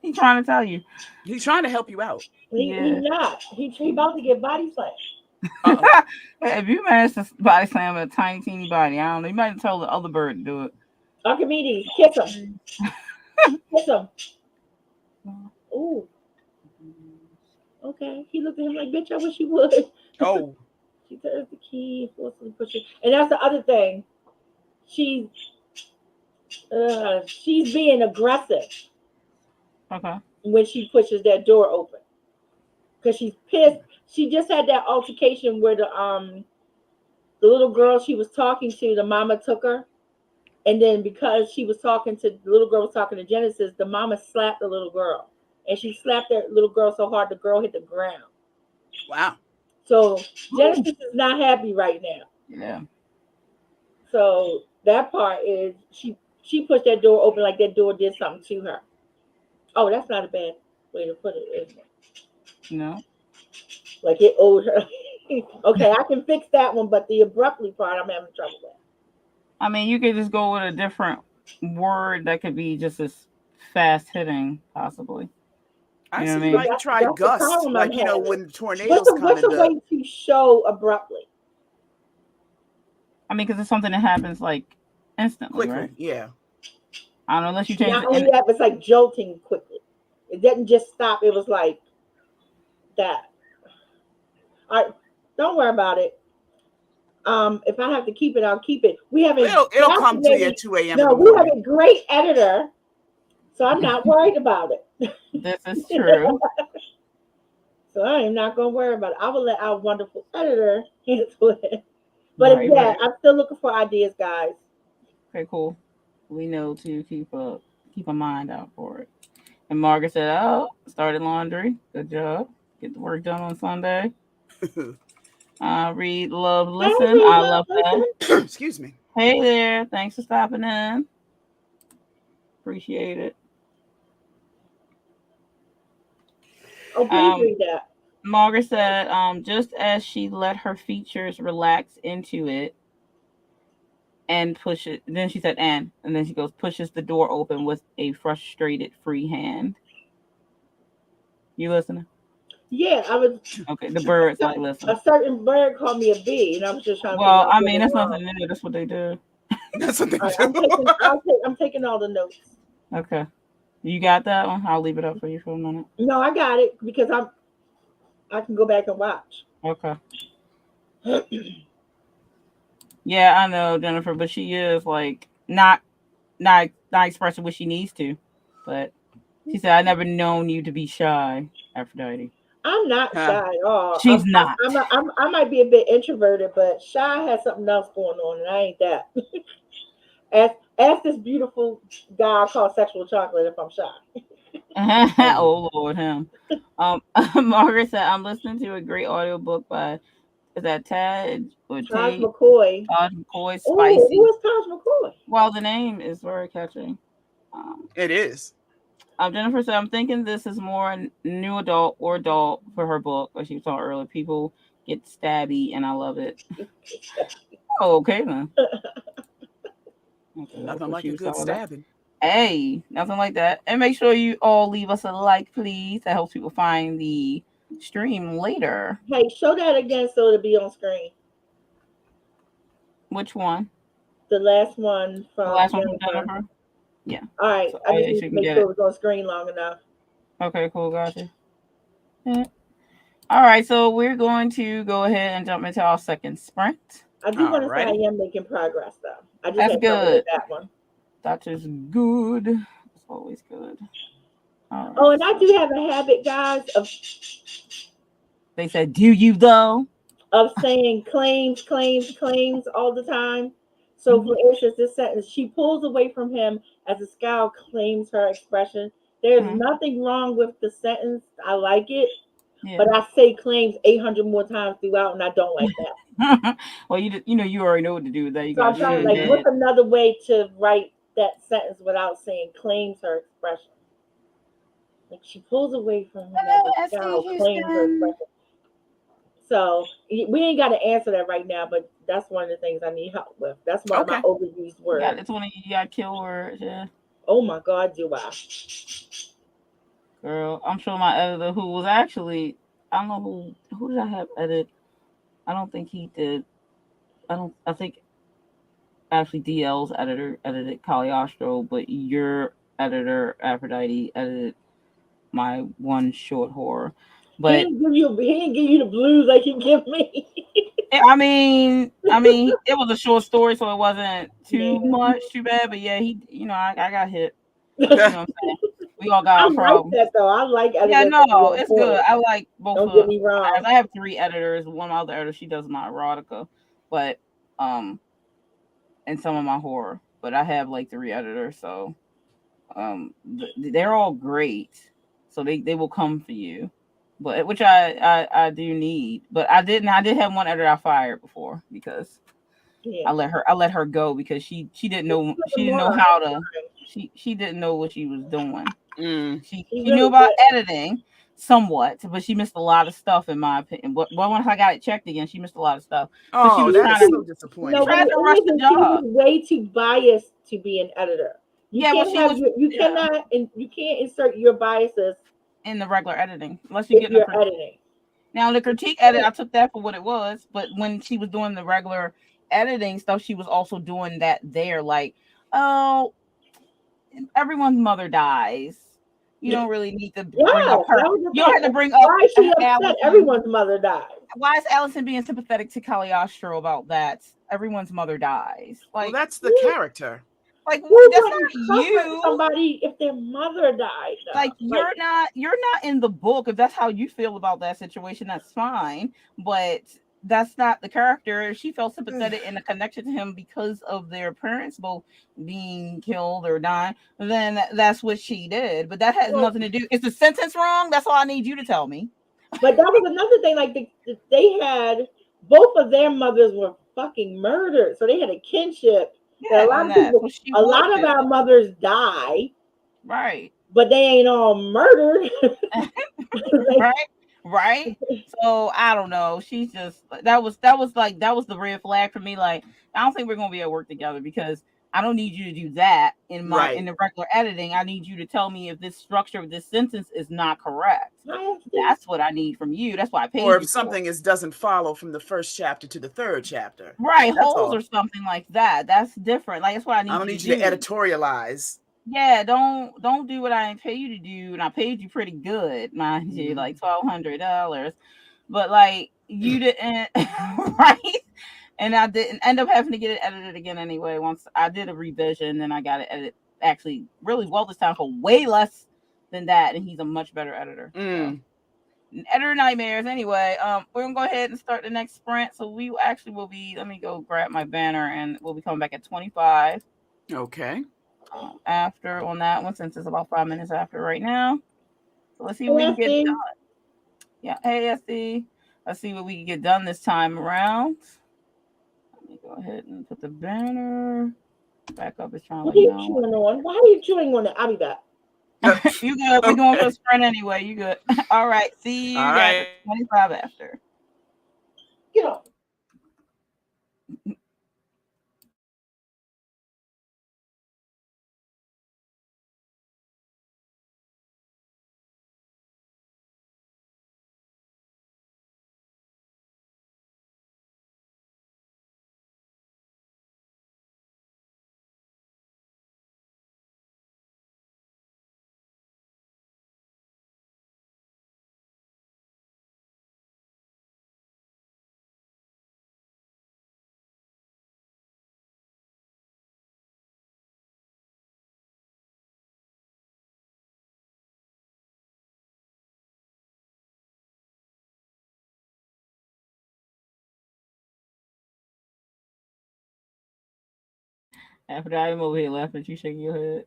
He's trying to tell you. He's trying to help you out. He's not. He's about to get body slammed. If you manage to body slam a tiny, teeny body, I don't know. You might tell the other bird to do it. Archimedes, kiss him. Kiss him. Ooh. Okay. He looked at him like, bitch, I wish you would. Oh. She turns the key, forcefully pushes. And that's the other thing. She's being aggressive. Okay. When she pushes that door open. Because she's pissed. She just had that altercation where the little girl she was talking to, the mama took her. And then because she was talking to, the little girl was talking to Genesis, the mama slapped the little girl. And she slapped that little girl so hard the girl hit the ground. Wow. So Genesis is not happy right now. Yeah. So that part is, she pushed that door open like that door did something to her. Oh, that's not a bad way to put it, isn't it? No. Like it owed her. Okay, I can fix that one, but the abruptly part I'm having trouble with. I mean, you could just go with a different word that could be just as fast hitting, possibly. I see. You might try gust, like when tornadoes come. What's a way to show abruptly? I mean, because it's something that happens like instantly, quickly, right? Yeah. I don't know, unless you change. Not only that, it's like jolting quickly. It didn't just stop. It was like that. All right, don't worry about it. If I have to keep it, I'll keep it. We have it'll come to you at 2 a.m. No, we have a great editor, so I'm not worried about it. This is true. So I am not going to worry about it. I will let our wonderful editor handle it. But right. I'm still looking for ideas, guys. Okay, cool. We know to keep a mind out for it. And Margaret said, "Oh, started laundry. Good job. Get the work done on Sunday." Read, love, listen. I love that. Excuse me. Hey there. Thanks for stopping in. Appreciate it. Oh, please read that. Margaret said, just as she let her features relax into it and push it, then she said, and then she goes, pushes the door open with a frustrated free hand. You listening? Yeah, I was. Okay, the birds like listen. A certain bird called me a bee, and I was just trying to. Well, I mean, that's nothing new. That's what they do. That's what they do. I'm taking all the notes. Okay, you got that one. I'll leave it up for you for a minute. No, I got it because I can go back and watch. Okay. Yeah, I know, Jennifer, but she is like not expressing what she needs to. But she said, "I never known you to be shy, Aphrodite." I'm not shy at all. She's not. I might be a bit introverted, but shy has something else going on, and I ain't that. Ask this beautiful guy called Sexual Chocolate if I'm shy. Oh Lord, him. Margaret said, "I'm listening to a great audiobook by Taj McCoy. Taj McCoy, spicy." Ooh, who is Taj McCoy? Well, the name is very catchy. It is. Jennifer said, "I'm thinking this is more new adult or adult for her book, like she was talking earlier. People get stabby, and I love it. Oh, okay then. Nothing like a good stabbing. Hey, nothing like that. And make sure you all leave us a like, please. That helps people find the stream later. Hey, show that again so it'll be on screen. Which one? The last one from Jennifer. Yeah. All right. So I just need to make sure it was on screen long enough. Okay, cool. Gotcha. Yeah. All right. So we're going to go ahead and jump into our second sprint. I do want to say I am making progress, though. I just That's good. That one. That is good. It's always good. Right. Oh, and I do have a habit, guys, of... They said, do you, though? Of saying claims all the time. So, for instance, this sentence, she pulls away from him as a scowl claims her expression. There's nothing wrong with the sentence. I like it. Yeah. But I say claims 800 more times throughout, and I don't like that. Well, you already know what to do with that. So I'm trying to, what's another way to write that sentence without saying claims her expression? Like, she pulls away from him as a scowl claims her expression. So we ain't got to answer that right now, but that's one of the things I need help with. That's one of my overused words. Yeah, it's one of you got kill words. Yeah. Oh my God, do I? Girl, I'm sure my editor, who was actually, I don't know who did I have edit. I don't think he did. I think actually DL's editor edited Caliostro, but your editor Aphrodite edited my one short horror. But he didn't give you the blues like he give me. I mean, it was a short story, so it wasn't too bad. But yeah, I got hit. You know what I'm saying? We all got problems. I like that though. I like editors. Yeah, no, it's good. I like both. Don't get me wrong. I have 3 editors. One of my other editors, she does my erotica, but and some of my horror. But I have like 3 editors, so they're all great. So they will come for you. But which I do need, but I did have one editor I fired before because I let her go because she didn't know how to she didn't know what she was doing. She knew about editing somewhat, but she missed a lot of stuff in my opinion. But once I got it checked again, she missed a lot of stuff. Oh, that's so disappointing. No, tried to rush the job. She was way too biased to be an editor. You can't insert your biases in the regular editing unless you get editing. Now the critique edit, I took that for what it was, but when she was doing the regular editing stuff, she was also doing that there, like, oh, everyone's mother dies. You don't really need to bring up her. You don't have to bring up why is she upset everyone's mother dies. Why is Allison being sympathetic to Caliostro about that? Everyone's mother dies. Like, well, that's the character. Like, that's not you. Somebody if their mother died. Though. Like, you're not in the book. If that's how you feel about that situation, that's fine. But that's not the character. She felt sympathetic and a connection to him because of their parents both being killed or dying. Then that's what she did. But that has nothing to do. Is the sentence wrong? That's all I need you to tell me. But that was another thing. Like they had both of their mothers were fucking murdered, so they had a kinship. Yeah, a lot of our mothers die, right? But they ain't all murdered, right. So I don't know. She's just that was the red flag for me. Like, I don't think we're gonna be able to work together because I don't need you to do that in the regular editing. I need you to tell me if this structure of this sentence is not correct. That's what I need from you. That's why I paid you. Or if something doesn't follow from the first chapter to the third chapter. Right, holes or something like that. That's different. Like, that's what I need. I don't need you to editorialize. Yeah, don't do what I didn't pay you to do, and I paid you pretty good, mind you, like $1,200. But like you didn't, right? And I didn't end up having to get it edited again anyway. Once I did a revision, then I got it edited actually really well this time for way less than that, and he's a much better editor. So, editor nightmares. Anyway, we're gonna go ahead and start the next sprint. So we actually will be. Let me go grab my banner, and we'll be coming back at 25. Okay. After on that one, since it's about 5 minutes after right now. So let's see what we can get done. Yeah, hey SD. Let's see what we can get done this time around. Let me go ahead and put the banner back up. It's trying to chewing on? Why are you chewing on it? I'll be back. You good? We're going for a sprint anyway. You good? All right. See you guys at 25 after. Get off. After I'm over here laughing, you shaking your head.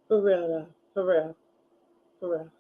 For real, though. For real. For real.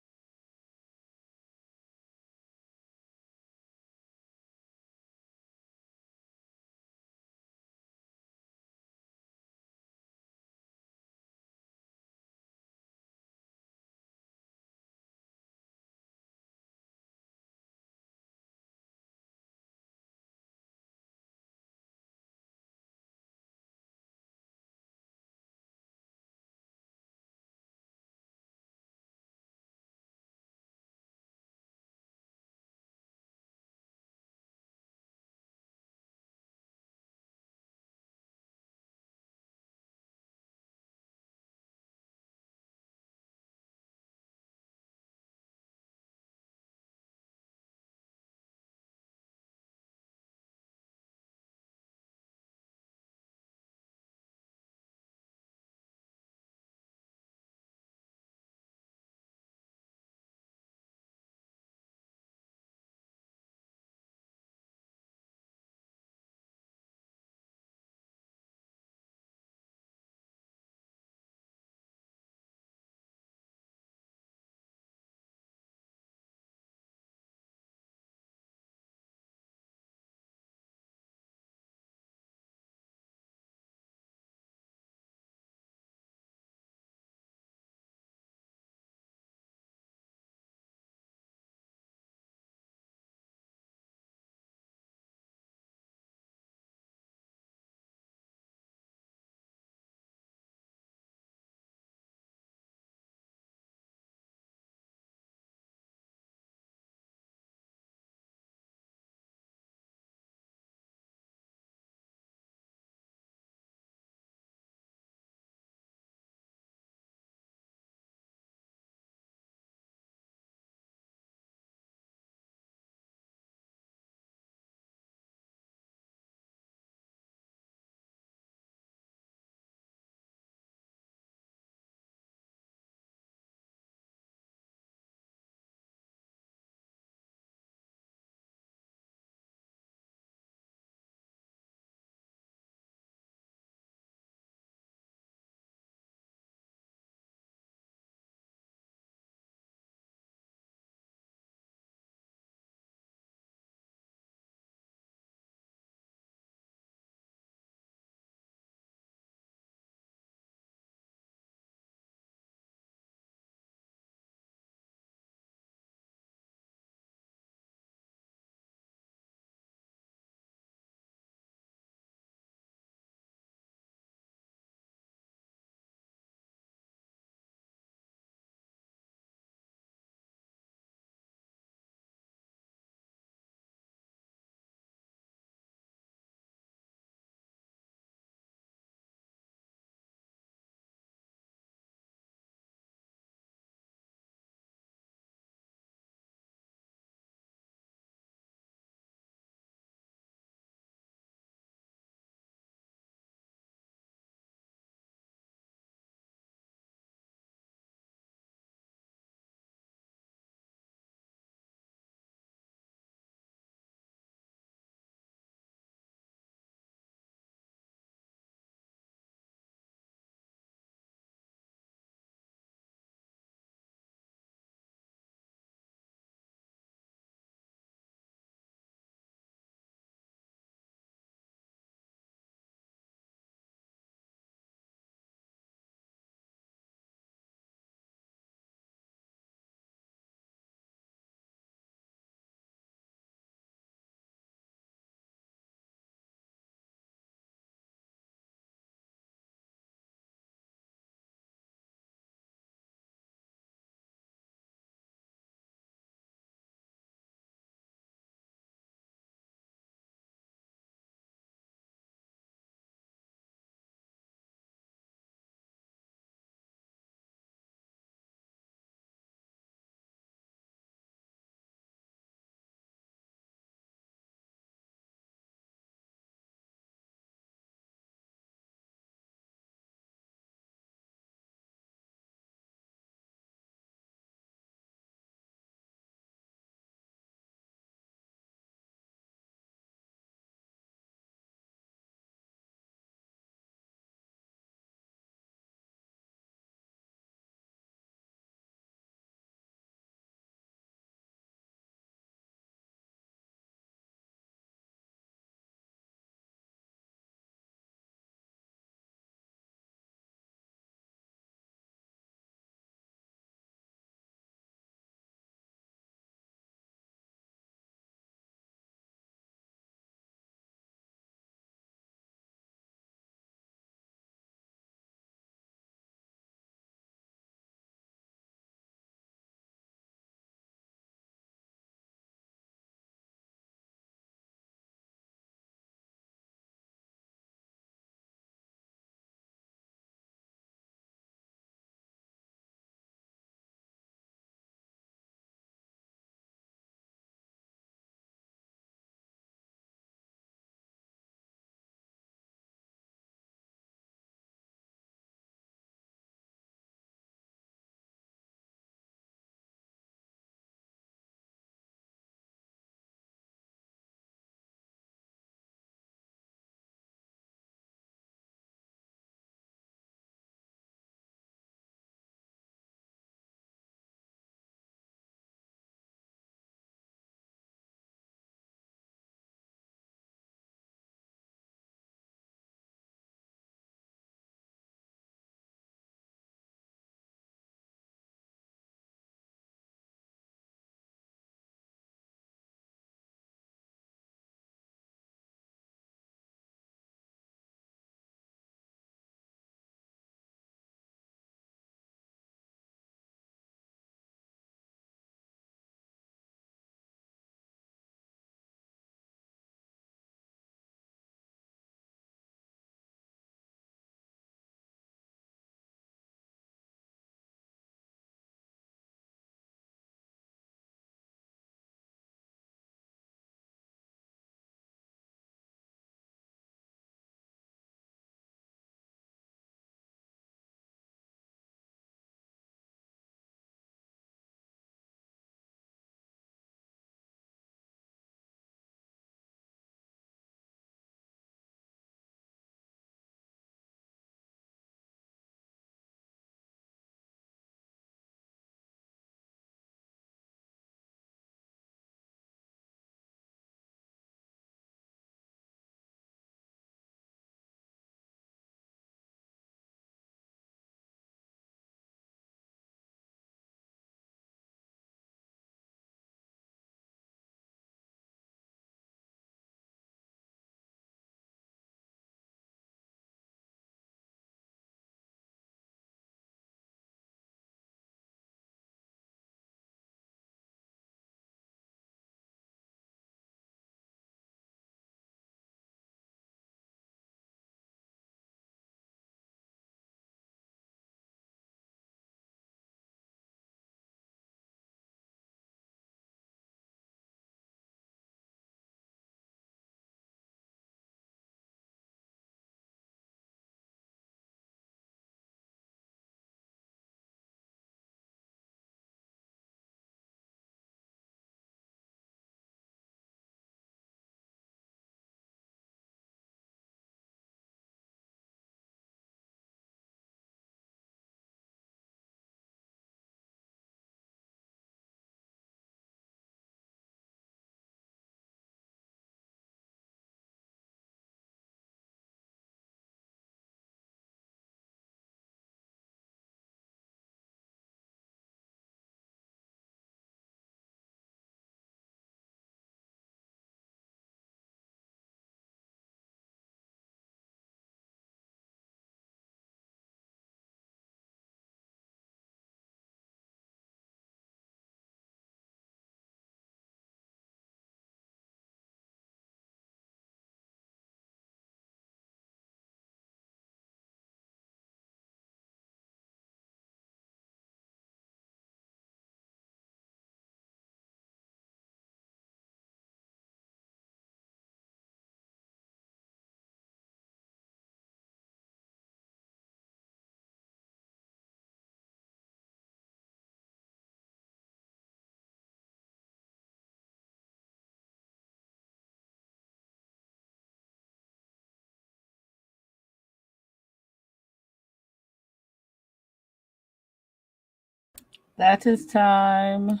That is time.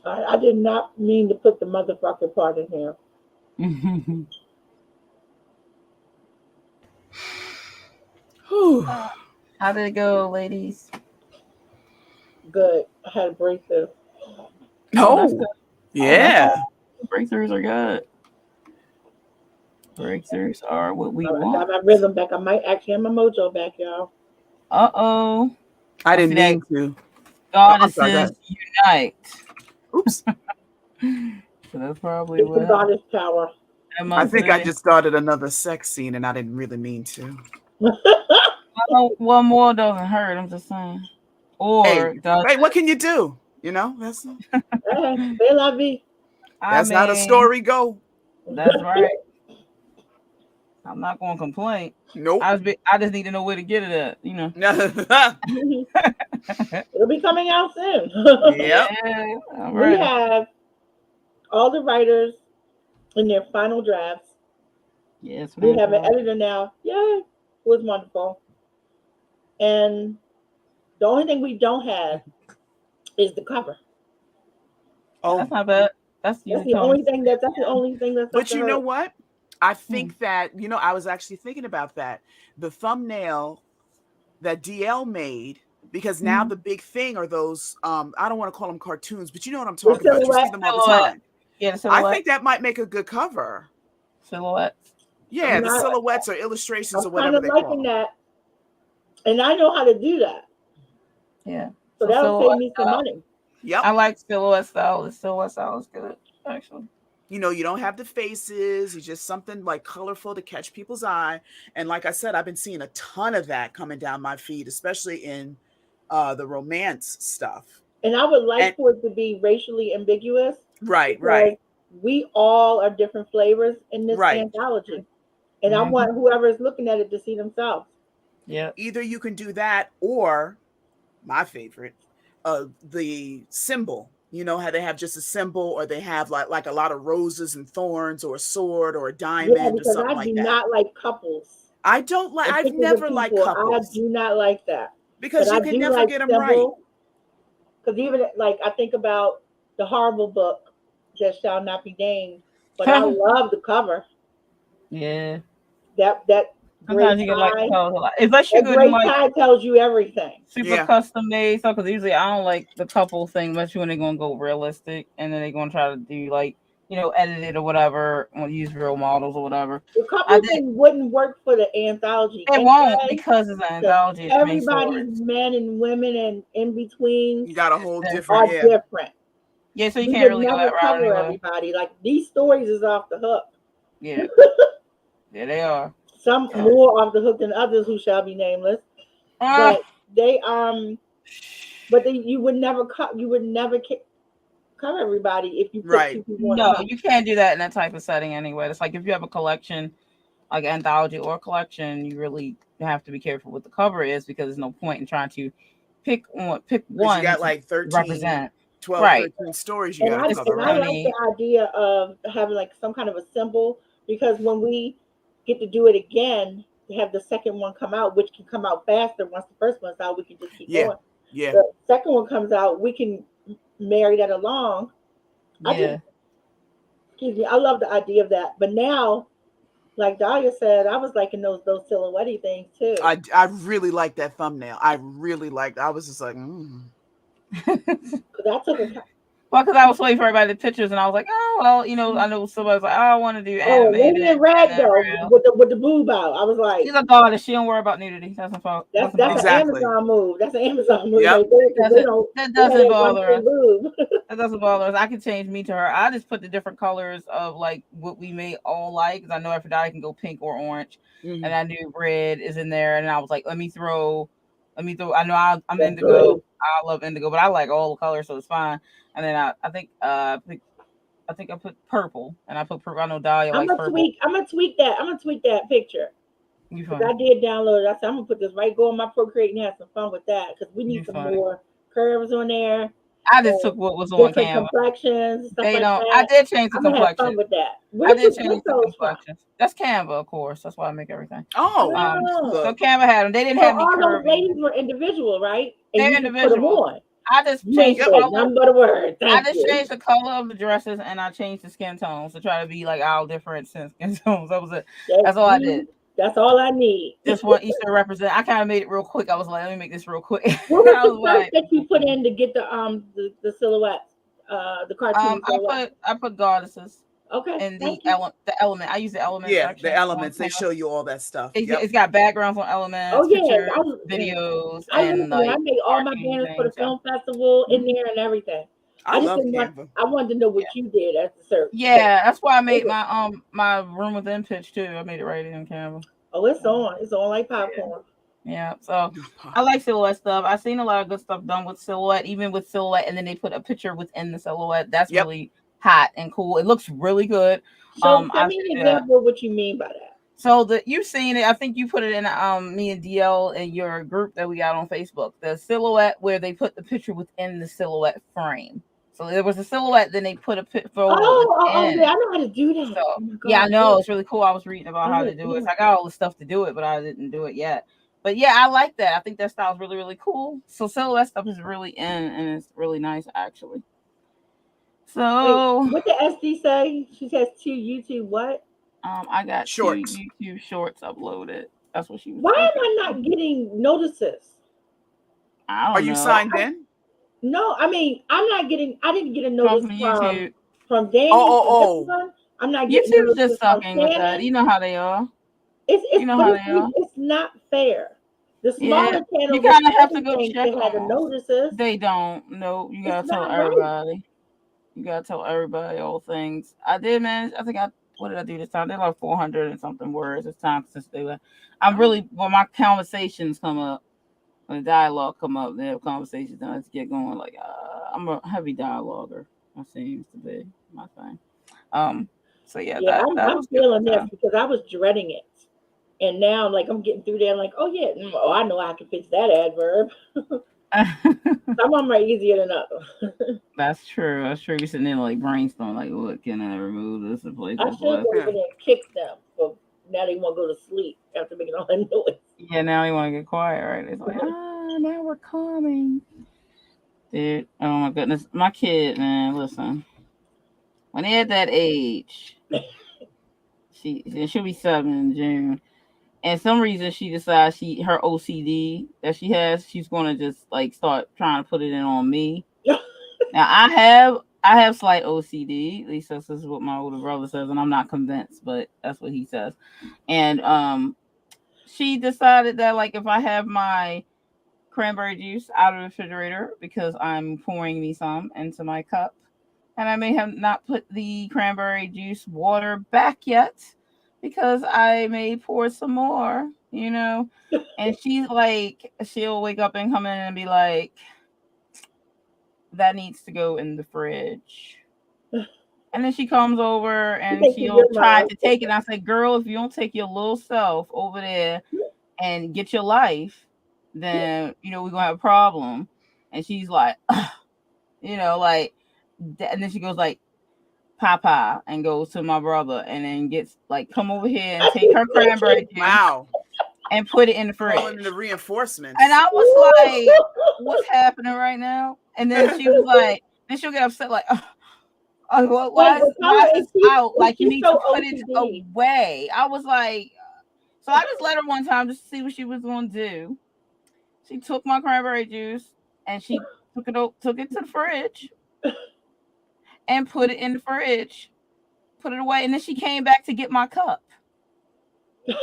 I did not mean to put the motherfucker part in here. How did it go, ladies? Good. I had a breakthrough. That's good. Yeah. Breakthroughs are good. Breakthroughs are what we want. I got my rhythm back. I might actually have my mojo back, y'all. Uh-oh. I didn't mean to. Goddesses unite. Oops. So that's probably what the goddess power. I think I just started another sex scene and I didn't really mean to. One more doesn't hurt. I'm just saying. Or hey, what can you do? You know, that's that's not a story go. That's right. I'm not going to complain. Nope. I just need to know where to get it at. You know. It'll be coming out soon. Yep. Yeah, we have all the writers in their final drafts. Yes. We have an editor now. Yay! It was wonderful. And the only thing we don't have is the cover. Oh, that's not bad. That's the only thing that's the only thing that's. But you know what? I think that I was actually thinking about that. The thumbnail that DL made, because now the big thing are those I don't want to call them cartoons, but you know what I'm talking about. You see them all the time. Yeah, I think that might make a good cover. Silhouettes. Yeah, the silhouettes or illustrations or whatever they call them. That, and I know how to do that. Yeah. So that'll save me some money. Yep. I like silhouette style. The silhouette style is good, actually. You don't have the faces. It's just something like colorful to catch people's eye. And like I said, I've been seeing a ton of that coming down my feed, especially in the romance stuff. And I would like for it to be racially ambiguous. Right. We all are different flavors in this anthology. And I want whoever is looking at it to see themselves. Yeah. Either you can do that or my favorite, the symbol. You know how they have just a symbol, or they have like a lot of roses and thorns, or a sword, or a diamond, or something like that. I do not like couples. I don't like. I've never liked couples. I do not like that because you can never get them right. Because even I think about the horrible book that shall not be named, but I love the cover. Yeah. That. Sometimes you get unless you're good, tie tells you everything. Super custom made stuff, because usually I don't like the couple thing, especially when they're gonna go realistic and then they're gonna try to do edit it or whatever, or use real models or whatever. The couple thing wouldn't work for the anthology. It won't, because it's an anthology. Everybody's men and women and in between. You got a whole different. Different. Yeah, so you can't really go that route anyway. Everybody these stories is off the hook. Yeah. Yeah, they are. Some more off the hook than others who shall be nameless. But they you would never cover everybody if you put two people on. No, you can't do that in that type of setting anyway. It's like if you have a collection, like anthology or collection, you really have to be careful what the cover is, because there's no point in trying to pick one. You got like 13, represent 12, 13 stories you got to cover. I like the idea of having like some kind of a symbol, because when we get to do it again, to have the second one come out, which can come out faster. Once the first one's out, we can just keep going. Yeah. The second one comes out, we can marry that along. Yeah. I love the idea of that. But now, like Dahlia said, I was liking those silhouette things too. I really like that thumbnail. I was just like, That took a Well, because I was waiting for everybody to pictures, and I was like, oh, well, I know somebody's like, oh, I want to do animated. Oh, red though, with the boob out. I was like, she's a goddess. She don't worry about nudity. That's her fault. That's an Amazon move. That's an Amazon move. Yep. That doesn't bother us. That doesn't bother us. I can change me to her. I just put the different colors of like what we may all like, because I know Aphrodite can go pink or orange, and I knew red is in there, and I was like, let me throw. I know I'm indigo. I love indigo, but I like all the colors, so it's fine. And then I think I put purple, and I put purple. I know Dahlia likes purple. I'm gonna tweak that picture. I did download it. I said I'm gonna put this go on my Procreate and have some fun with that, because we need some more curves on there. I just took what was on different Canva. complexions, stuff They like don't. that. I did change the I'm gonna have complexion. fun with that. I did change the complexions. That's Canva, of course. That's why I make everything. Oh, so Canva had them. They didn't have me all curvy. Those ladies were individual, right? And They're you individual. Put them on. I just changed the color. None but a word. I just changed the color of the dresses and I changed the skin tones to try to be like all different skin tones. That was it. That's all I did. That's all I need. Just want each to represent. I kind of made it real quick. I was like, let me make this real quick. What was the first that you put in to get the silhouette? The cartoon silhouette? I put goddesses. Okay. And the element. I use the element. Yeah, the elements. They show you all that stuff. It's got backgrounds on elements, pictures, videos, and like. I made all my banners for the film festival in there and everything. I just didn't want. I wanted to know what you did as the search. Yeah, that's why I made my my room within pitch too. I made it right in Canva. Oh, it's on. It's on like popcorn. Yeah, so I like silhouette stuff. I've seen a lot of good stuff done with silhouette, even with silhouette, and then they put a picture within the silhouette. That's really hot and cool. It looks really good. So tell me an example of what you mean by that. So you've seen it. I think you put it in me and DL in your group that we got on Facebook. The silhouette where they put the picture within the silhouette frame. So there was a silhouette, then they put a picture. Yeah, I know how to do that. So, yeah, I know it's really cool. I was reading about how to do it. So I got all the stuff to do it, but I didn't do it yet. But yeah, I like that. I think that style is really, really cool. So silhouette stuff is really in, and it's really nice actually. So what did SD say? She says 2 YouTube what? I got shorts. 2 YouTube shorts uploaded. That's what she was. Why am I not getting notices? I don't know. Are you signed in? No, I mean I didn't get a notice from Danny. I'm not getting YouTube's just sucking with that. You know how they are. It's not fair. The smaller channels, you kind of have to go check the notices. They don't. No, you gotta tell everybody. Right. You gotta tell everybody all things. I did manage. I think what did I do this time? They're like 400 and something words this time since they were. I'm really when my conversations come up, when the dialogue come up, they have conversations and I just get going. Like I'm a heavy dialoguer. That seems to be my thing. So yeah, I'm feeling this because I was dreading it. And now I'm like, I'm getting through there. I'm like, I know I can fix that adverb. Some of them are easier than others. That's true. You're sitting there like brainstorm, like, what can I remove this and place? I should go over there and kick them. But now they want to go to sleep after making all that noise. Yeah, now they want to get quiet, right? It's like, now we're coming. Dude, oh my goodness. My kid, man, listen. When they're at that age, she'll be 7 in June. And some reason she decides her OCD that she has, she's gonna just like start trying to put it in on me. Now I have slight OCD. At least this is what my older brother says, and I'm not convinced, but that's what he says. And she decided that like if I have my cranberry juice out of the refrigerator because I'm pouring me some into my cup, and I may have not put the cranberry juice water back yet, because I may pour some more, and she's like, she'll wake up and come in and be like, that needs to go in the fridge. And then she comes over and she'll try to take it. And I say, girl, if you don't take your little self over there and get your life, then, we're going to have a problem. And she's like, like, and then she goes like, Papa, and goes to my brother and then gets like, come over here and take her cranberry juice and put it in the fridge. In the reinforcements. And I was like, what's happening right now? And then she was like, then she'll get upset like, why is this out? Like, you need to put it away. I was like, so I just let her one time just to see what she was going to do. She took my cranberry juice and she took it to the fridge. And put it in the fridge, put it away. And then she came back to get my cup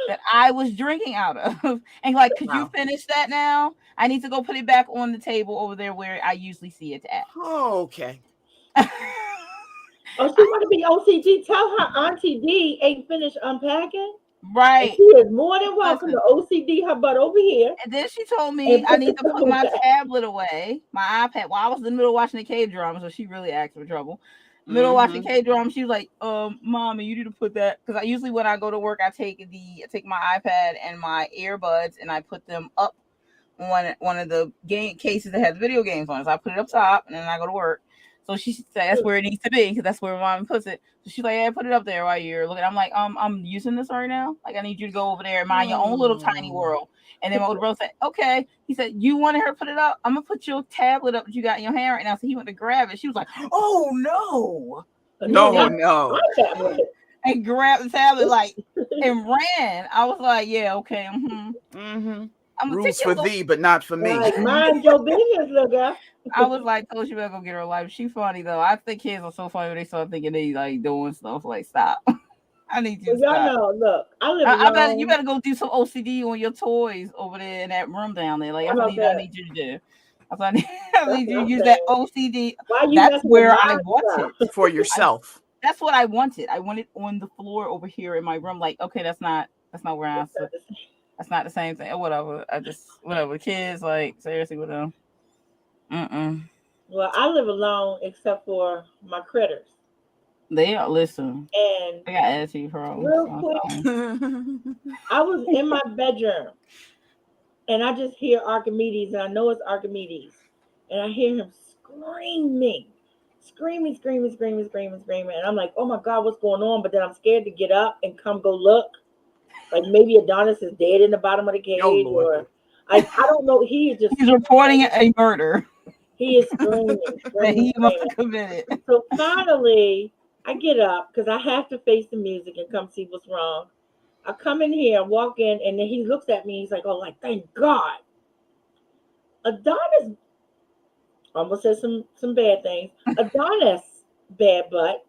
that I was drinking out of. And like, could you finish that now? I need to go put it back on the table over there where I usually see it at. Oh, okay. She want to be OCD. Tell her Auntie D ain't finished unpacking. Right. And she is more than welcome to OCD her butt over here. And then she told me I need to put my tablet away, my iPad. Well, I was in the middle of watching the K-drama, so she really asked for trouble. Middle of watching K-drama, she was like, Mommy, you need to put that, because I usually when I go to work, I take my iPad and my earbuds and I put them up one of the game cases that has video games on it. So I put it up top, and then I go to work. So she said that's where it needs to be because that's where mom puts it. So she's like, "Yeah, put it up there while you're looking." I'm like, I'm using this right now. Like, I need you to go over there and mind your own little tiny world." And then my older brother said, "Okay." He said, "You wanted her to put it up? I'm gonna put your tablet up that you got in your hand right now." So he went to grab it. She was like, "Oh no, no!" And grabbed the tablet like and ran. I was like, "Yeah, okay, Rules for thee, but not for me. Like, mind your business, look up. I was like, told you better go get her life. She funny though. I think kids are so funny when they start thinking they like doing stuff. Like, stop. I need you to stop. Y'all know, look, you better go do some OCD on your toys over there in that room down there. Like, I need you to do. I need you to use that OCD. That's where I want it for yourself. That's what I wanted. I want it on the floor over here in my room. Like, okay, that's not where I sit. That's not the same thing. Or whatever. Whatever. Kids, like, seriously, with them. Well, I live alone except for my critters. They are, listen. And I got attitude problems. Real quick, I was in my bedroom and I just hear Archimedes, and I know it's Archimedes, and I hear him screaming. And I'm like, oh my God, what's going on? But then I'm scared to get up and come go look. Like maybe Adonis is dead in the bottom of the cage, or I don't know. He's reporting a murder. He is screaming. He must have committed. So finally, I get up because I have to face the music and come see what's wrong. I come in here, walk in, and then he looks at me. He's like, "Oh, like thank God." Adonis almost said some bad things. Adonis, bad butt,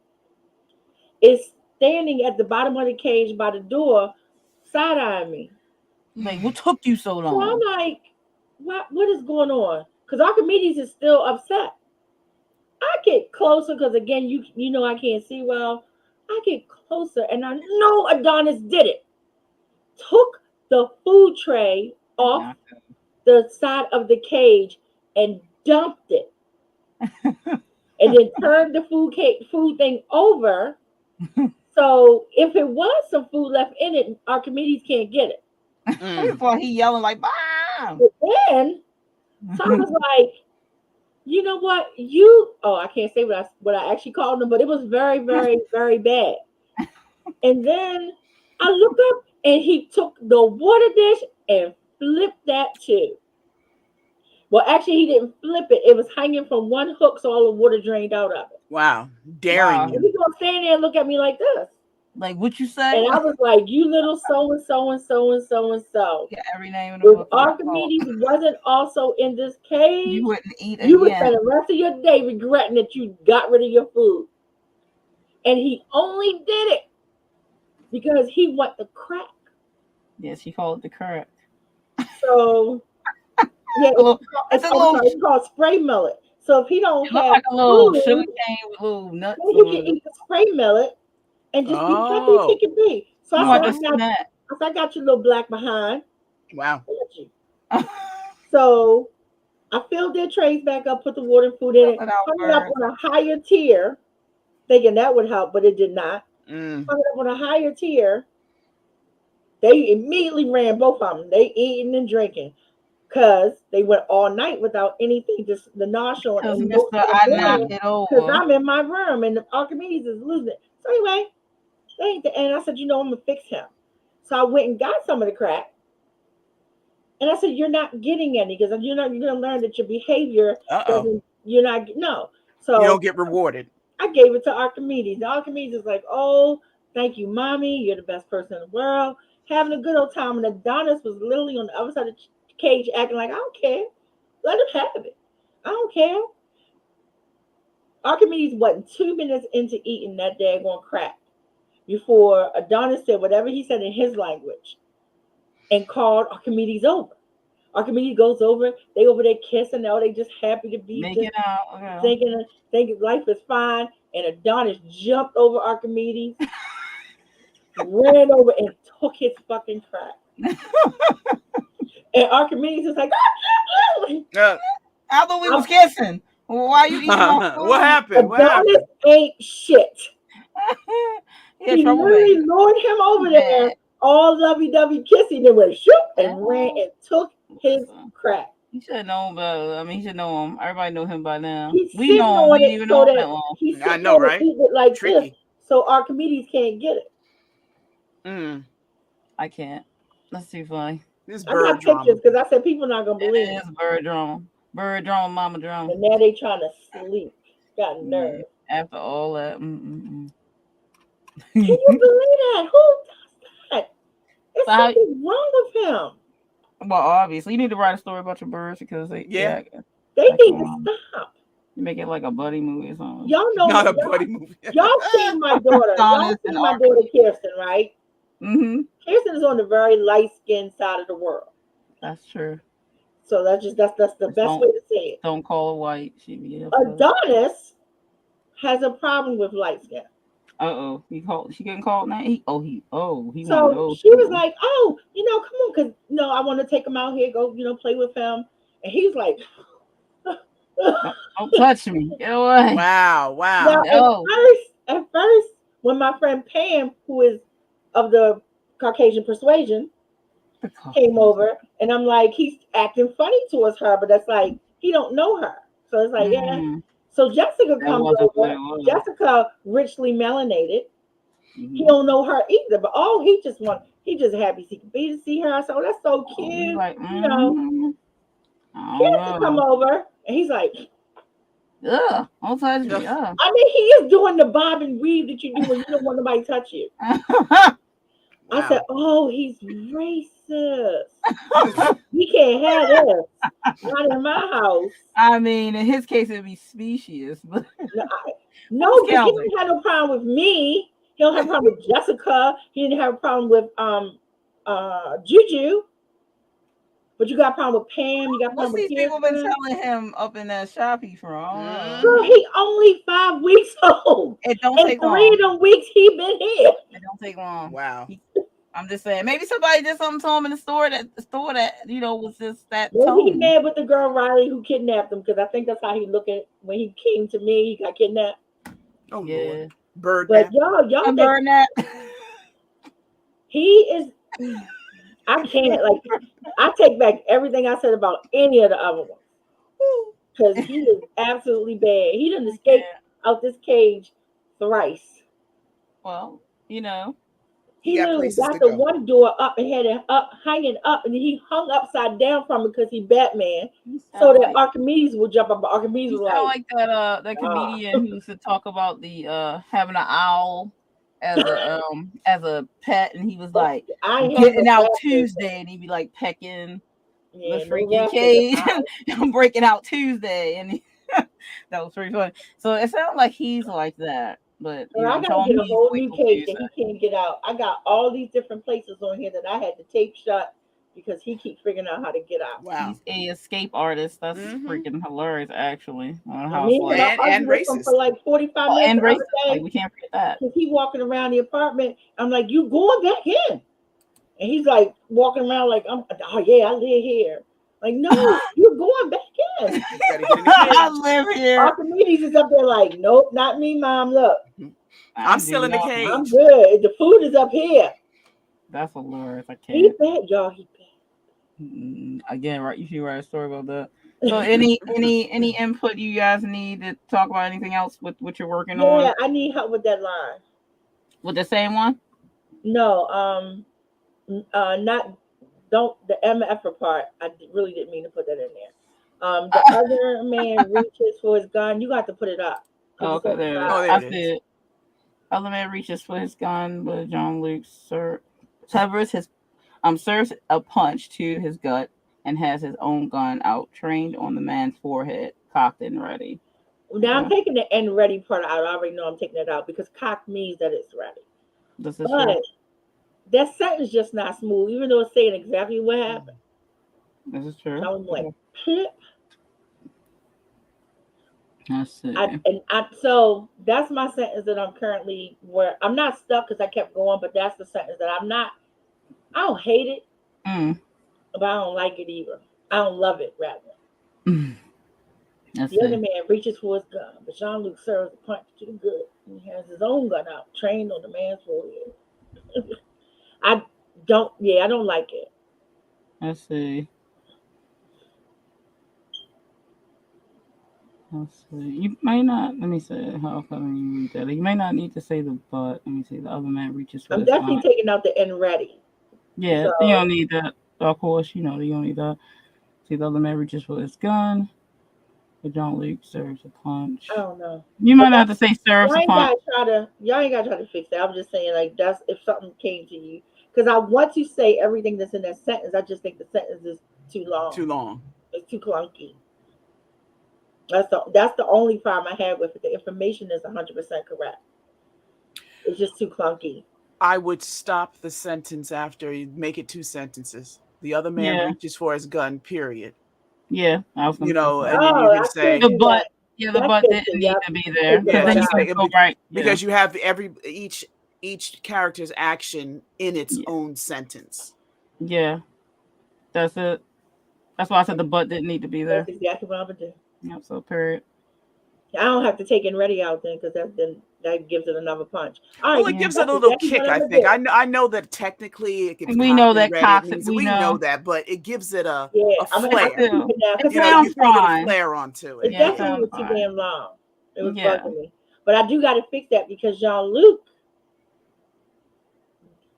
is standing at the bottom of the cage by the door, side-eyeing me. Like, what took you so long? So I'm like, what is going on? Because Archimedes is still upset. I get closer because, again, you know I can't see well. I get closer, and I know Adonis did it. Took the food tray off the side of the cage and dumped it. And then turned the food thing over. So if it was some food left in it, Archimedes can't get it. Before he yelling like, "Bam!" But then, so I was like, you know what? I can't say what I actually called him, but it was very, very, very bad. And then I look up and he took the water dish and flipped that too. Well, actually, he didn't flip it. It was hanging from one hook, so all the water drained out of it. Wow. Daring you. He's going to stand there and look at me like this. Like, what you say? And I was like, you little so-and-so and so-and-so and so. Yeah, every name in the book. If Archimedes wasn't also in this cage, you wouldn't eat again. You would spend the rest of your day regretting that you got rid of your food. And he only did it because he want the crack. Yes, he called it the crack. So, yeah, it's called spray millet. So if he don't have like a little food, sugar cane with little nuts, then he can eat the spray millet and just be happy as he can be. So I got your little black behind. Wow. So I filled their trays back up, put the water and food in it, hung it up on a higher tier, thinking that would help, but it did not. Hung it up on a higher tier. They immediately ran, both of them. They eating and drinking because they went all night without anything, just the nausea. Because I'm in my room and the Archimedes is losing it. So anyway, and I said, I'm gonna fix him. So I went and got some of the crack. And I said, you're not getting any because you're gonna learn that your behavior So you don't get rewarded. I gave it to Archimedes. The Archimedes is like, oh, thank you, mommy. You're the best person in the world. Having a good old time. And Adonis was literally on the other side of the cage acting like, I don't care. Let him have it. I don't care. Archimedes wasn't 2 minutes into eating that daggone crack before Adonis said whatever he said in his language and called Archimedes over. Archimedes goes over, they over there kissing, now they just happy to be making out, thinking life is fine. And Adonis jumped over Archimedes, ran over and took his fucking crack. And Archimedes is like, I thought we was kissing. Why are you eating my food? What happened? Adonis ain't shit. He literally lured him over there, all lovey-dovey kissing, and went shoot and ran and took his crack. He should know, but I mean, he should know him. Everybody know him by now. We know him. We didn't even know him that long. I know, right? Like tricky. This, so Archimedes can't get it. I can't. That's too funny. I got pictures because I said people not gonna believe it. It is bird drama. Bird drama, mama drama. And now they trying to sleep. Got nerve. After all that. Can you believe that? Who does that? It's something wrong with him. Well, obviously, you need to write a story about your birds because they they need to stop. You make it like a buddy movie or something. Y'all know not a buddy movie. Y'all seen my daughter. Y'all seen my daughter Kirsten, right? Mm-hmm. Kirsten is on the very light skinned side of the world. That's true. So that's the best way to say it. Don't call her white. She be Adonis has a problem with light skin. She getting called now. He So she was like, oh, come on, because I want to take him out here, go, play with him. And he's like, don't touch me. Get away. Wow. Now, at first, when my friend Pam, who is of the Caucasian persuasion, came over, and I'm like, he's acting funny towards her, but that's like, he don't know her. So it's like, yeah. So Jessica comes over. Jessica, richly melanated. He don't know her either, but he just happy to see her. So that's so cute. Like, Kirsten come over, and he's like, ugh, don't touch me. I mean, he is doing the bob and weave that you do when you don't want nobody to touch you. Wow. I said, he's racist. We can't have this. Not in my house. I mean, in his case, it'd be species. But no, because he didn't have no problem with me. He don't have a problem with Jessica. He didn't have a problem with Juju. But you got a problem with Pam. You got a problem with these people been telling him up in that shop he from? Girl, he only 5 weeks old. It don't take long. 3 of them weeks he been here. It don't take long. Wow. I'm just saying, maybe somebody did something to him in the store that was just that maybe tone. He mad with the girl Riley who kidnapped him, because I think that's how he looking when he came to me. He got kidnapped. Oh yeah, bird. But y'all bird nap. He is. I can't I take back everything I said about any of the other ones, because he is absolutely bad. He didn't escape out this cage thrice. Well, he literally got the one door up and had it up, hanging up, and then he hung upside down from it because he Batman, so that Archimedes would jump up. But Archimedes was like that comedian who used to talk about the having an owl as a pet, and he was like, I'm getting out Tuesday, and he'd be like pecking the freaking cage. I'm breaking out Tuesday, and that was pretty funny. So it sounds like he's like that. But I gotta get a whole new cage that he can't get out. I got all these different places on here that I had to tape shut because he keeps figuring out how to get out. Wow, he's a escape artist. That's freaking hilarious, actually. And racist for like 45 minutes. And racist. Like, we can't forget that. Because he walking around the apartment. I'm like, you going back in? And he's like walking around like, I live here. Like, no, you're going back in. I live here. Archimedes is up there like, nope, not me, Mom. Look, I'm still in the cage. I'm good. The food is up here. That's hilarious. I can't. He bad, y'all. He bad. Again, right? You should write a story about that. So, any input you guys need to talk about anything else with what you're working on? Yeah, I need help with that line. With the same one? No, don't the MF part. I really didn't mean to put that in there. The other man reaches for his gun. You got to put it up. Okay, there. I see it. Other man reaches for his gun, but John Luke serves a punch to his gut and has his own gun out, trained on the man's forehead, cocked and ready. Now I'm taking the "and ready" part out. I already know I'm taking that out because cocked means that it's ready. This is true. That sentence just not smooth, even though it's saying exactly what happened. This is true. I'm like, I see. So that's my sentence that I'm currently where I'm not stuck because I kept going, but that's the sentence that I'm not. I don't hate it, but I don't like it either. I don't love it, rather. The other man reaches for his gun, but Jean-Luc serves a punch to the gut. He has his own gun out, trained on the man's forehead. I don't like it. I see. Let's see. You may not. Let me see. How can you read that? You may not need to say the but. Let me see. The other man reaches for I'm his definitely gun. taking out the "and ready." Yeah, you don't need that. Of course, you don't need that. See, the other man reaches for his gun. But John Luke serves a punch. I don't know. You might not have to say serves Y'all a ain't punch. y'all ain't gotta try to fix that. I'm just saying, like, that's if something came to you. Because I want to say everything that's in that sentence. I just think the sentence is too long. Too long. It's too clunky. That's the only problem I had with it. The information is 100% correct. It's just too clunky. I would stop the sentence after you make it 2 sentences. The other man reaches for his gun, period. Yeah, I was and then you can say the butt. Yeah, the butt didn't need to be there. Yeah, then you can go right. Because you have each character's action in its own sentence. Yeah, that's it. That's why I said the butt didn't need to be there. That's exactly what I would do. Yep. So period. I don't have to take "and ready" out then, because that gives it another punch. All right, it gives it a little kick. I think I know that technically it can. We know that we know that, but it gives it a flair. It sounds you throw a little flair onto it. It definitely was too damn long. It was bugging me. But I do got to fix that, because Jean-Luc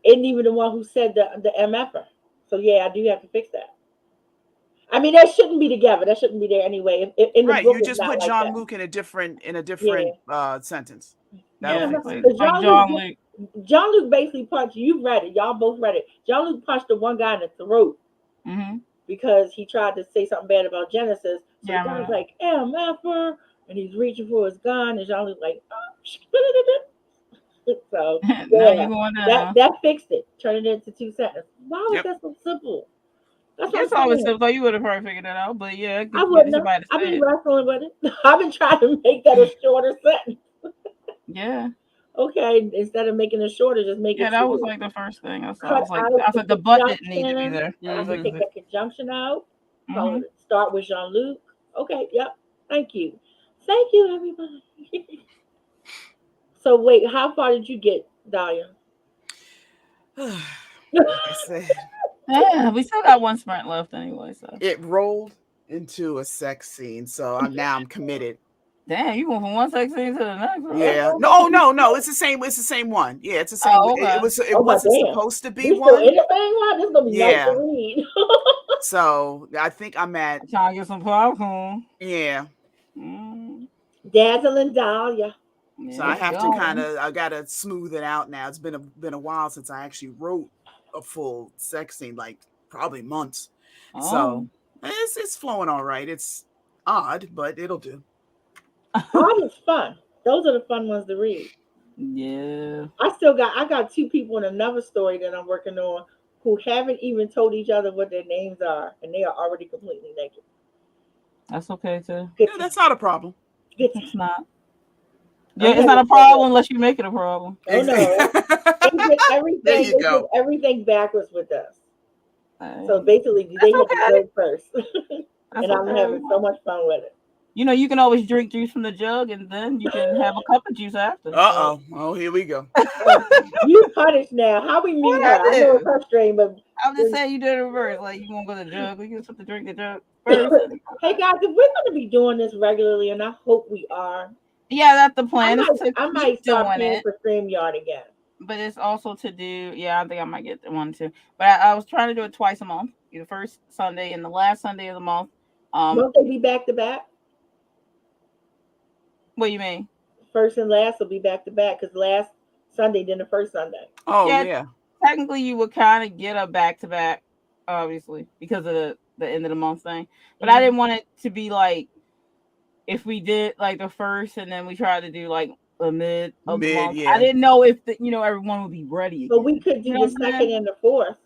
isn't even the one who said the MFer. So yeah, I do have to fix that. I mean, they shouldn't be together. That shouldn't be there anyway. Right, you just put Jean-Luc in a different sentence. Jean-Luc basically punched. You've read it. Y'all both read it. Jean-Luc punched the one guy in the throat because he tried to say something bad about Genesis. So the guy was like, "MFer," and he's reaching for his gun, and Jean-Luc like, oh. So that fixed it. Turn it into 2 sentences. Why was that so simple? That's always simple. You would have probably figured that out, but yeah, I wouldn't have. I've been wrestling with it. I've been trying to make that a shorter sentence. Yeah. Okay, instead of making it shorter, just make it. Yeah, that was like the first thing I saw. I said the butt didn't need to be there. I would take that conjunction out. Start with Jean-Luc. Okay, yep. Thank you, everybody. So wait, how far did you get, Dahlia? Like I said. Yeah, we still got one sprint left anyway. So it rolled into a sex scene, so I'm committed. Damn, you went from one sex scene to the next one. Yeah, no, it's the same. It's the same one. Yeah, it's the same. It wasn't supposed to be one. It's the same one. This is gonna be nice to read. So I think I'm at trying to get some popcorn. Yeah. Dazzling Dahlia. So I have to I gotta smooth it out now. It's been a while since I actually wrote a full sex scene, like probably months. So it's flowing all right. It's odd, but it'll do. Odd is fun. Those are the fun ones to read. Yeah. I got 2 people in another story that I'm working on who haven't even told each other what their names are, and they are already completely naked. That's okay too. Yeah, that's not a problem. It's not. Yeah, it's not a problem unless you make it a problem. Oh no. There you go. Everything backwards with us. So basically, they have to go first. And I'm having so much fun with it. You know, you can always drink juice from the jug, and then you can have a cup of juice after. Oh, here we go. You punished now. How we meet her? I know it's her strain, but I'm just saying you did it reverse. Like, you won't go to the jug. We get something to drink the jug first. Hey guys, if we're going to be doing this regularly, and I hope we are. Yeah, that's the plan. I might start paying for StreamYard again. But it's also to do. Yeah, I think I might get one too. But I was trying to do it twice a month. The first Sunday and the last Sunday of the month. Won't they be back to back? What do you mean? First and last will be back to back, because last Sunday, then the first Sunday. Oh yeah. Technically, you would kind of get a back to back, obviously, because of the end of the month thing. But I didn't want it to be like if we did like the first and then we tried to do like a mid of the month. Yeah. I didn't know if everyone would be ready again. But we could do the second and the fourth.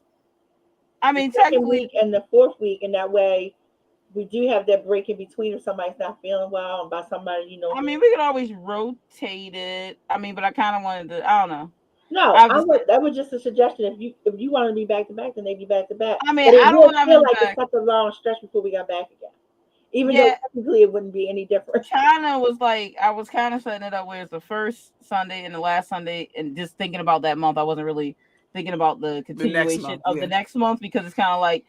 I mean, the second week and the fourth week, and that way we do have that break in between if somebody's not feeling well, and by somebody, I mean, we could always rotate it. I mean, but I kind of wanted to. I don't know. No, that was just a suggestion. If you want to be back to back, then they be back to back. I mean, I don't feel like it's such a long stretch before we got back again. Even though technically it wouldn't be any different. China was like, I was kind of setting it up where it's the first Sunday and the last Sunday, and just thinking about that month. I wasn't really thinking about the continuation of the next month, because it's kind of like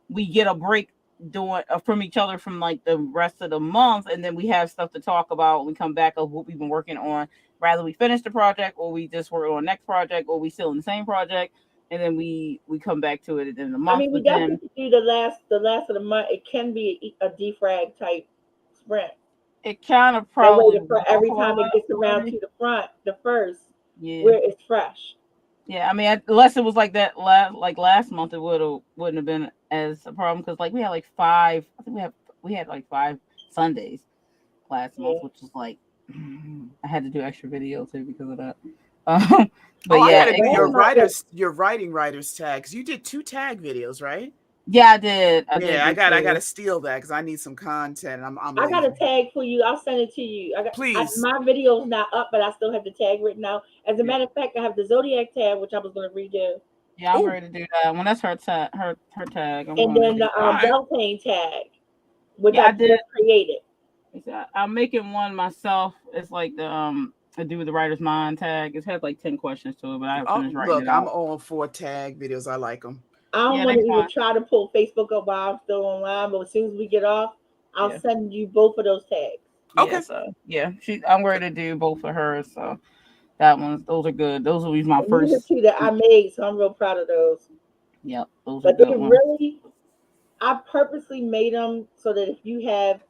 we get a break doing from each other from like the rest of the month, and then we have stuff to talk about. We come back of what we've been working on. Rather we finish the project, or we just work on the next project, or we still in the same project, and then we come back to it in the month. I mean, we definitely do the last of the month. It can be a defrag type sprint. It kind of probably every time it gets around to the front, the first, where it's fresh. Yeah, I mean, unless it was like that last month, it wouldn't have been as a problem because like we had like 5. I think we had like 5 Sundays last month, which is like I had to do extra videos too because of that. But I gotta do your writing writers tags. You did 2 tag videos, right? Yeah, I did. I gotta steal that because I need some content. I got a tag for you. I'll send it to you. Please. My video's not up, but I still have the tag written out. As a matter of fact, I have the Zodiac tag, which I was going to redo. Yeah, I'm ready to do that. When that's her tag. And then the Beltane tag, which I did created. I'm making one myself. It's like the to do with the writer's mind tag. It has like 10 questions to it, but I haven't finished writing it out. I'm all for tag videos. I like them. I don't want to even try to pull Facebook up while I'm still online, but as soon as we get off, I'll send you both of those tags. Okay. Yeah, so, I'm ready to do both of hers. So those are good. Those will be my first. These are 2 that I made, so I'm real proud of those. Yep, those are good. But they really, I purposely made them so that if you have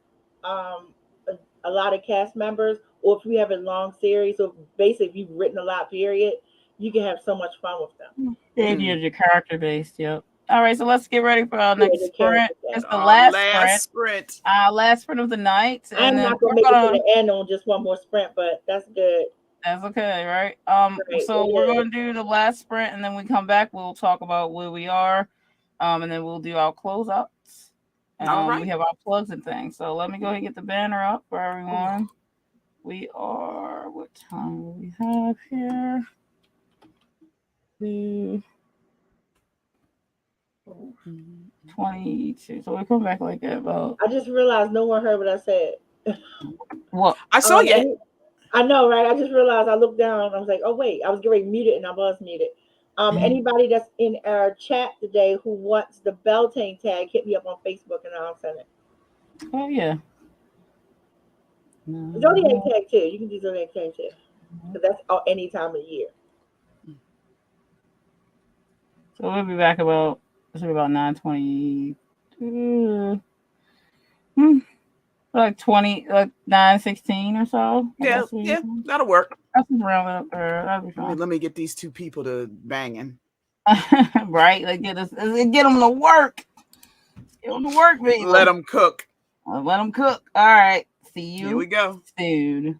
a lot of cast members, or if you have a long series, so basically if you've written a lot, period, you can have so much fun with them. Your character based, yep. All right, so let's get ready for our next sprint. It's the last sprint. Last sprint of the night. I'm not gonna make it to the end on just one more sprint, but that's good. That's okay, right? So we're gonna do the last sprint, and then we come back. We'll talk about where we are, and then we'll do our closeouts. All right. We have our plugs and things. So let me go ahead and get the banner up for everyone. We are. What time do we have here? 22. So we come back like that about. I just realized no one heard what I said. What? I saw you. I know, right? I just realized I looked down. I was like, oh wait, I was getting muted and I was muted. Anybody that's in our chat today who wants the Beltane tag, hit me up on Facebook and I'll send it. Oh yeah. Zodiac tag too. You can do Zodiac tag too. Because that's any time of year. So we'll be back about 9:20. Like 9:16 or so. Yeah, that'll work. That's around up there. That'll be fine. Let me get these 2 people to banging. Right? Like get them to work. Get them to work, baby. Let them cook. Let them cook. All right. See you. Here we go. Soon.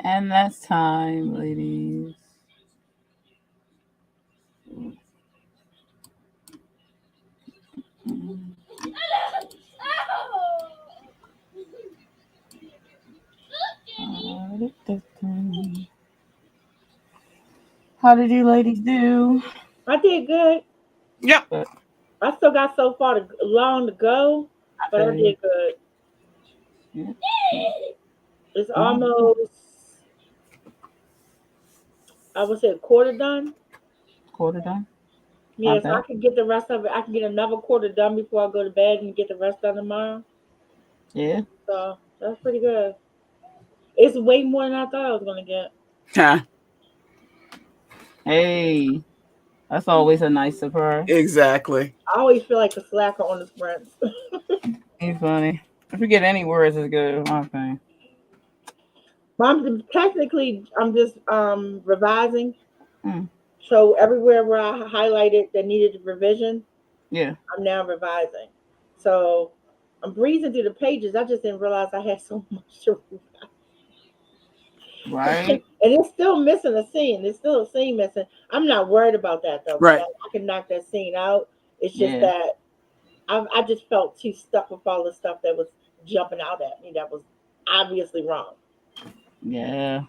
And that's time, ladies. How did you ladies do? I did good. Yep. I still got so far long to go, but I did good. Yeah. It's almost, I would say, a quarter done. Quarter done? Yeah, so I can get the rest of it. I can get another quarter done before I go to bed and get the rest done tomorrow. Yeah. So that's pretty good. It's way more than I thought I was going to get. Huh. Hey, that's always a nice surprise. Exactly. I always feel like a slacker on the sprints. Ain't funny. If you get any words, it's good. Okay. I'm just revising. So everywhere where I highlighted that needed revision, yeah, I'm now revising. So I'm breezing through the pages. I just didn't realize I had so much to revise. Right. And it's still missing a scene. There's still a scene missing. I'm not worried about that though. Right. I can knock that scene out. It's just that I just felt too stuck with all the stuff that was jumping out at me that was obviously wrong. Yeah.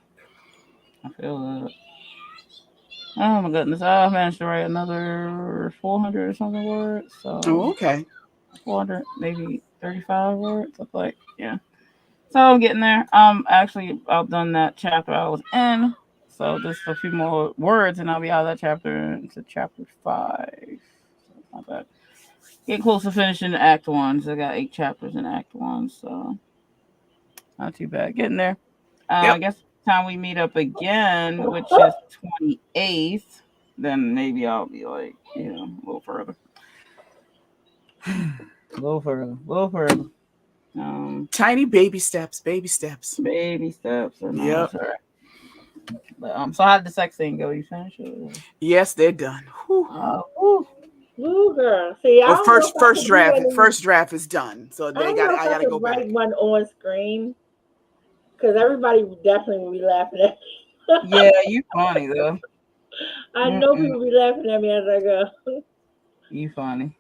I feel that. Oh my goodness. I managed to write another 400 or something words. So okay. 400, maybe 35 words. I like, yeah. So I'm getting there. Actually I've done that chapter I was in. So just a few more words and I'll be out of that chapter into chapter 5. So not bad. Getting close to finishing Act 1. So I got 8 chapters in Act 1. So not too bad. Getting there. I guess time we meet up again, which is 28th, then maybe I'll be like, a little further. A little further. Tiny baby steps. Baby steps. Yep. But, so how did the sex thing go? You finished it? Yes, they're done. Ooh, girl. See, well, first draft is done. So I gotta go back. Write one on screen because everybody definitely will be laughing at me. Yeah, you funny though. I know people will be laughing at me as I go. You funny.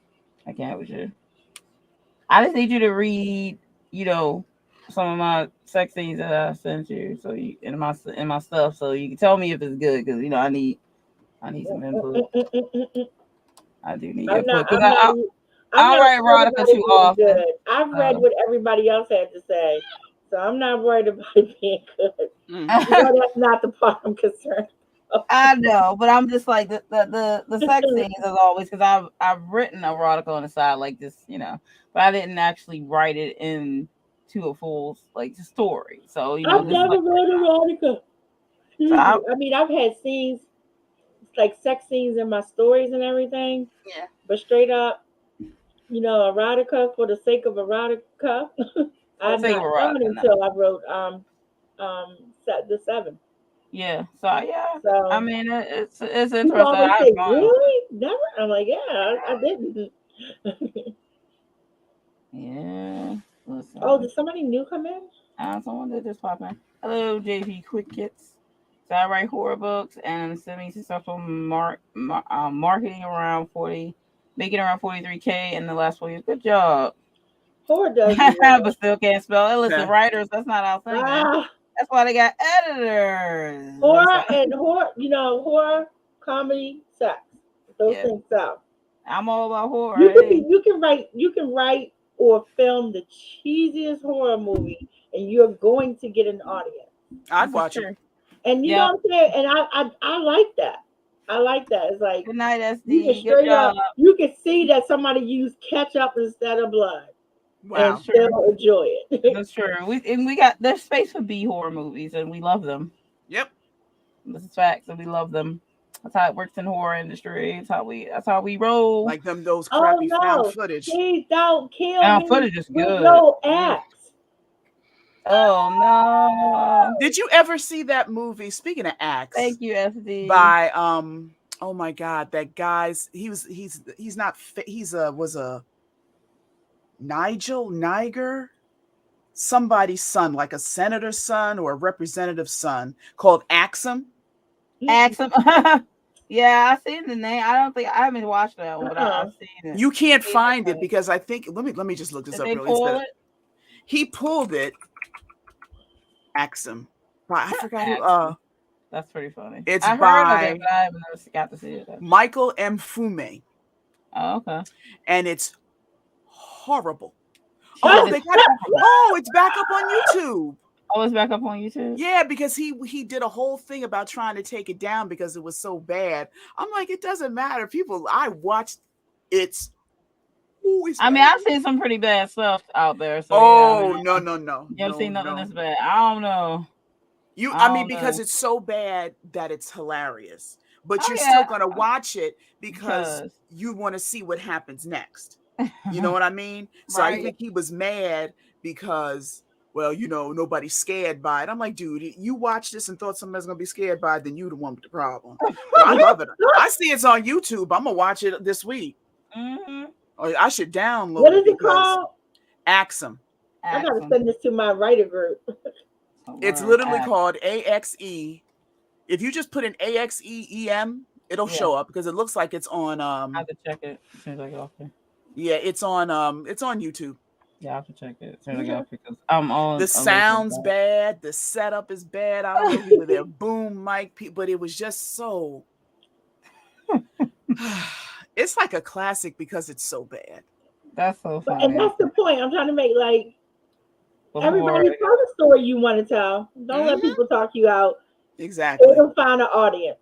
I can't with you. I just need you to read, some of my sex scenes that I sent you, so you in my stuff, so you can tell me if it's good, because I need some input. I do need input because I write erotica too often. Good. I've read what everybody else had to say, so I'm not worried about it being good. That's not the part I'm concerned about. I know, but I'm just like the sex scenes as always, because I've written erotica on the side like this, but I didn't actually write it into a full story. So I've never read erotica. So I've had scenes like sex scenes in my stories and everything. Yeah. But straight up, erotica for the sake of erotica. I've not done until I wrote the 7. Yeah. So I mean it's interesting. Say, really? Never? I'm like, yeah, I didn't. Yeah. Listen. Oh, did somebody new come in? Someone did just pop in. Hello, JP Quick Kits. So I write horror books and semi-successful marketing around 40, making around 43K in the last 4 years. Good job. Horror does, but still can't spell. Hey, listen, writers, that's not our thing. That's why they got editors. Horror, comedy, sex. Those things out. I'm all about horror. You can write or film the cheesiest horror movie, and you're going to get an audience. I'd watch it. And you know what I'm saying? And I like that. I like that. It's like, good night, SD. You can straight up, you can see that somebody used ketchup instead of blood. Wow. And still enjoy it. That's true. We got there's space for B horror movies, and we love them. Yep. This is facts, and we love them. That's how it works in horror industry. That's how we roll. Like those crappy found footage. Please don't kill found me. Footage is good. No axe. Oh no! Did you ever see that movie? Speaking of axe, thank you, SD. By oh my God, that guy's was a Niger. somebody's son, like a senator's son or a representative's son, called Axum. Axum. Yeah, I've seen the name. I haven't watched that one, but I've seen it. You can't find it because I think let me just look this up really quick. He pulled it. Axum. I forgot who. That's pretty funny. It's I heard of it, but I haven't never got to see it. Michael M. Fume. Oh, okay. And it's horrible. Oh, it's back up on YouTube. Oh, it's back up on YouTube? Yeah, because he did a whole thing about trying to take it down because it was so bad. I'm like, it doesn't matter. I watched it. I mean, I've seen some pretty bad stuff out there. So no. You ever seen nothing this bad? I don't know. Because it's so bad that it's hilarious. But you're still gonna watch it because you want to see what happens next. You know what I mean? So right. I think he was mad because, well, nobody's scared by it. I'm like, dude, you watch this and thought somebody's gonna be scared by it, then you the one with the problem. I love it. I see it's on YouTube. I'm gonna watch it this week. Mm-hmm. Or I should download it. What is it called? Axum. I gotta send this to my writer group. It's literally called AXE. If you just put in AXEEM, it'll show up because it looks like it's on. I have to check it as soon as I get off there. Yeah, it's on YouTube. Yeah, I have to check it as soon as I get off because I'm on. The sound's bad. The setup is bad. I don't know if you were there, boom mic, but it was just so. It's like a classic because it's so bad. That's so funny. And that's the point I'm trying to make. Like, everybody tell the story you want to tell. Don't let people talk you out. Exactly. It'll find an audience.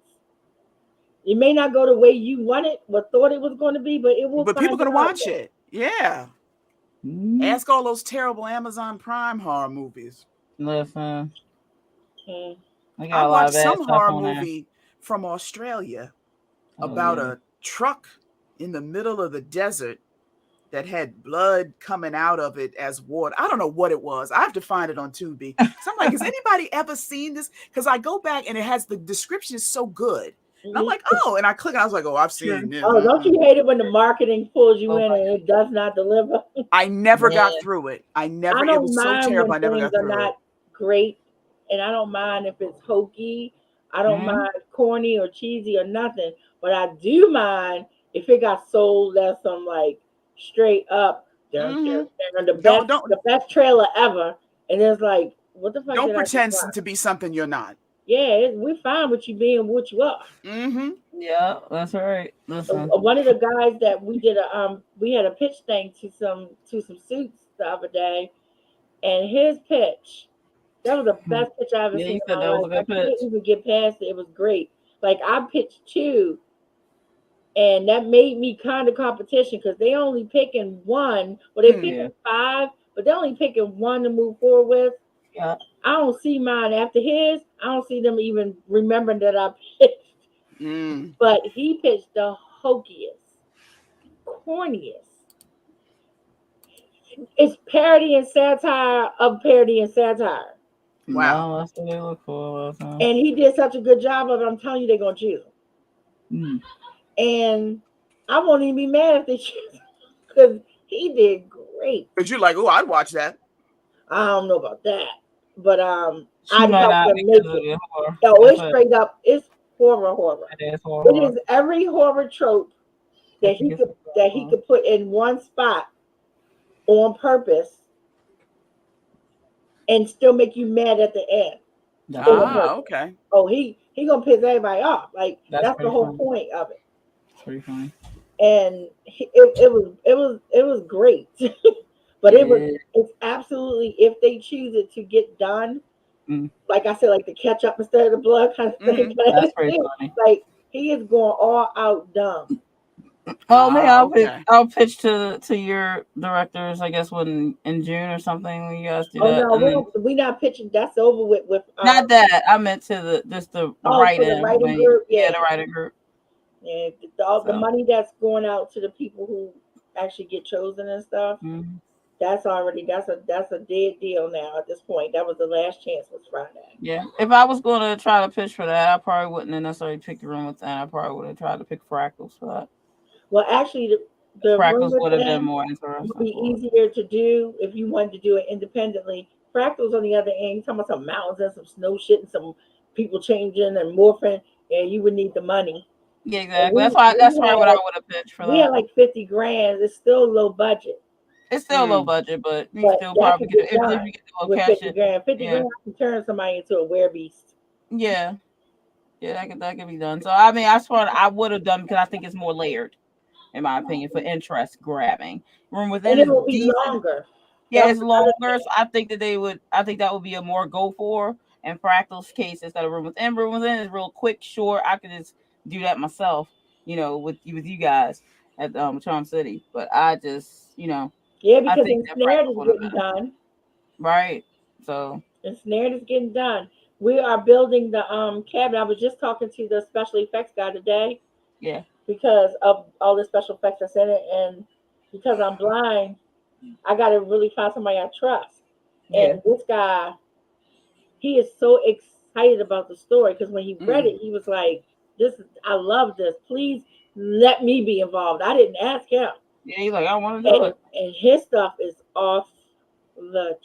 You may not go the way you want it or thought it was going to be, but it will. But people are going to watch it. Yeah. Ask all those terrible Amazon Prime horror movies. Listen. I watched some horror movie from Australia about a truck in the middle of the desert that had blood coming out of it as water. I don't know what it was. I have to find it on Tubi. So I'm like, has anybody ever seen this? Because I go back and it has the description is so good. And I'm like, oh, and I click and I was like, oh, I've seen this. Oh, don't you hate it when the marketing pulls you in and it does not deliver? I never got through it. It was so terrible. I never got through it. Not great. And I don't mind if it's hokey. I don't mind corny or cheesy or nothing. But I do mind if it got sold as some like straight up the best trailer ever, and it's like, what the fuck? Don't pretend to be something you're not. Yeah, we're fine with you being what you are. Yeah, that's right. Listen. One of the guys that we did we had a pitch thing to some suits the other day, and his pitch, that was the best pitch I ever seen. That was a good pitch. I couldn't even get past it. It was great. Like, I pitched 2. And that made me kind of competition because they only picking 1. Well, they picking 5, but they're only picking 1 to move forward with. Yeah. I don't see mine after his. I don't see them even remembering that I pitched. But he pitched the hokiest, corniest. It's parody and satire of parody and satire. Wow, that's what they look for. And he did such a good job of it. I'm telling you, they're gonna choose him. And I won't even be mad if they choose because he did great. But you're like, oh, I'd watch that. I don't know about that, but I'd help them make it. No, it's straight up. It's horror. It is every horror trope that he could put in one spot on purpose and still make you mad at the end. Okay. Oh, he gonna piss everybody off. Like that's the whole point of it. Pretty funny. And it was great. But it's absolutely, if they choose it to get done, like I said, like the ketchup instead of the blood kind of thing. That's pretty funny. Like he is going all out dumb. Oh man, I'll pitch to your directors, I guess, in June or something when you guys do that. No, we're not pitching. That's over with. Not that I meant to the writing group. The writing group. Yeah, the money that's going out to the people who actually get chosen and stuff. That's a dead deal now at this point. That was the last chance was Friday. Yeah, if I was going to try to pitch for that, I probably wouldn't have necessarily picked the room with that. I probably would have tried to pick Fractals for that. Well, actually, the Fractals would have been more interesting. Would be easier to do if you wanted to do it independently. Fractals, on the other end, you're talking about some mountains and some snow shit and some people changing and morphing, and you would need the money. Yeah, exactly. That's why what I would have pitched for that. We had like 50 grand. It's still low budget. It's still low budget, but you still probably get if you get the with 50 grand. 50 grand can turn somebody into a werebeast. Yeah. Yeah, that could be done. So I mean, I swear I would have done because I think it's more layered, in my opinion, for interest grabbing. Room Within, and it will be longer. Yeah, it's longer. So I think that would be a more go for in Fractal's case instead of Room Within. Room Within is real quick, short. I could just do that myself, with you guys at Charm City. But I just, yeah, because Ensnared is getting done. Right. So Ensnared is getting done. We are building the cabin. I was just talking to the special effects guy today. Yeah. Because of all the special effects that's in it, and because I'm blind, I got to really find somebody I trust. Yeah. And this guy, he is so excited about the story because when he read it, he was like, I love this. Please let me be involved. I didn't ask him. Yeah, he's like, I want to do it. And his stuff is off the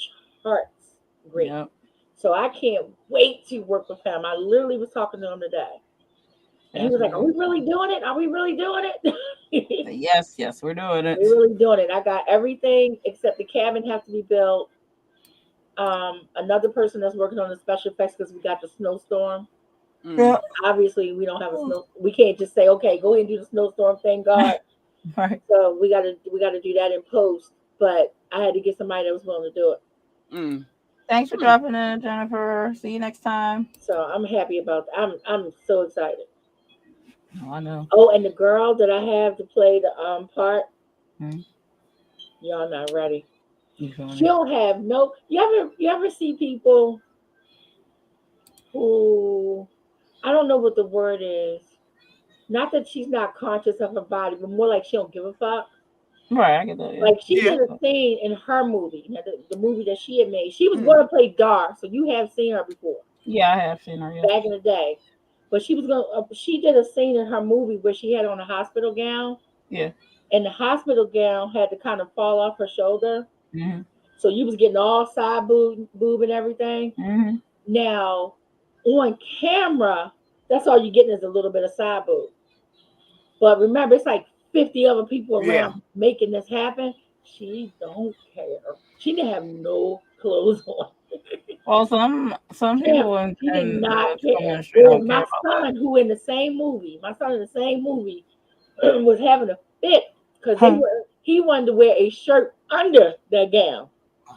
charts great. Yep. So I can't wait to work with him. I literally was talking to him today. And he was like, are we really doing it? Are we really doing it? Yes, we're doing it. We're really doing it. I got everything except the cabin has to be built. Another person that's working on the special effects because we got the snowstorm. Yeah. Obviously, we don't have a snow. We can't just say, okay, go ahead and do the snowstorm. Thank God. Right. So we gotta do that in post. But I had to get somebody that was willing to do it. Thanks for dropping in, Jennifer. See you next time. So I'm happy about that. I'm so excited. Oh, I know. Oh, and the girl that I have to play the part, y'all not ready. She don't have no. You ever see people who, I don't know what the word is. Not that she's not conscious of her body, but more like she don't give a fuck. Right, I get that. Yeah. Like she did a scene in her movie, the movie that she had made. She was going to play Dar, so you have seen her before. Yeah, I have seen her. Yeah. Back in the day. But she did a scene in her movie where she had on a hospital gown. Yeah. And the hospital gown had to kind of fall off her shoulder. Mm-hmm. So you was getting all side boob and everything. Mm-hmm. Now, on camera, that's all you're getting is a little bit of side boob. But remember, it's like 50 other people around making this happen. She don't care. She didn't have no clothes on. Well, some people he did not care. Well, my son in the same movie was having a fit because he wanted to wear a shirt under that gown.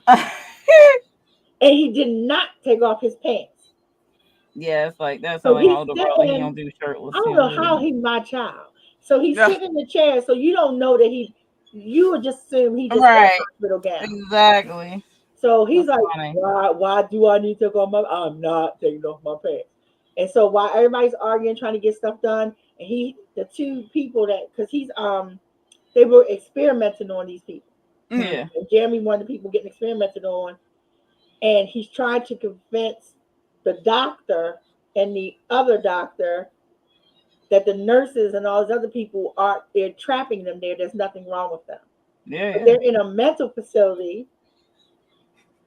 And he did not take off his pants. Yeah, it's like that's so like older brother. He don't do shirtless. I don't know how he's my child. So he's sitting in the chair, so you don't know that you would just assume he just right. Hospital gown. Exactly. So he's that's like, why do I need to take off I'm not taking off my pants. And so while everybody's arguing, trying to get stuff done, and the two people because he's they were experimenting on these people. Yeah. And Jeremy, one of the people getting experimented on, and he's trying to convince the doctor and the other doctor that the nurses and all those other people they're trapping them there. There's nothing wrong with them. Yeah. But they're in a mental facility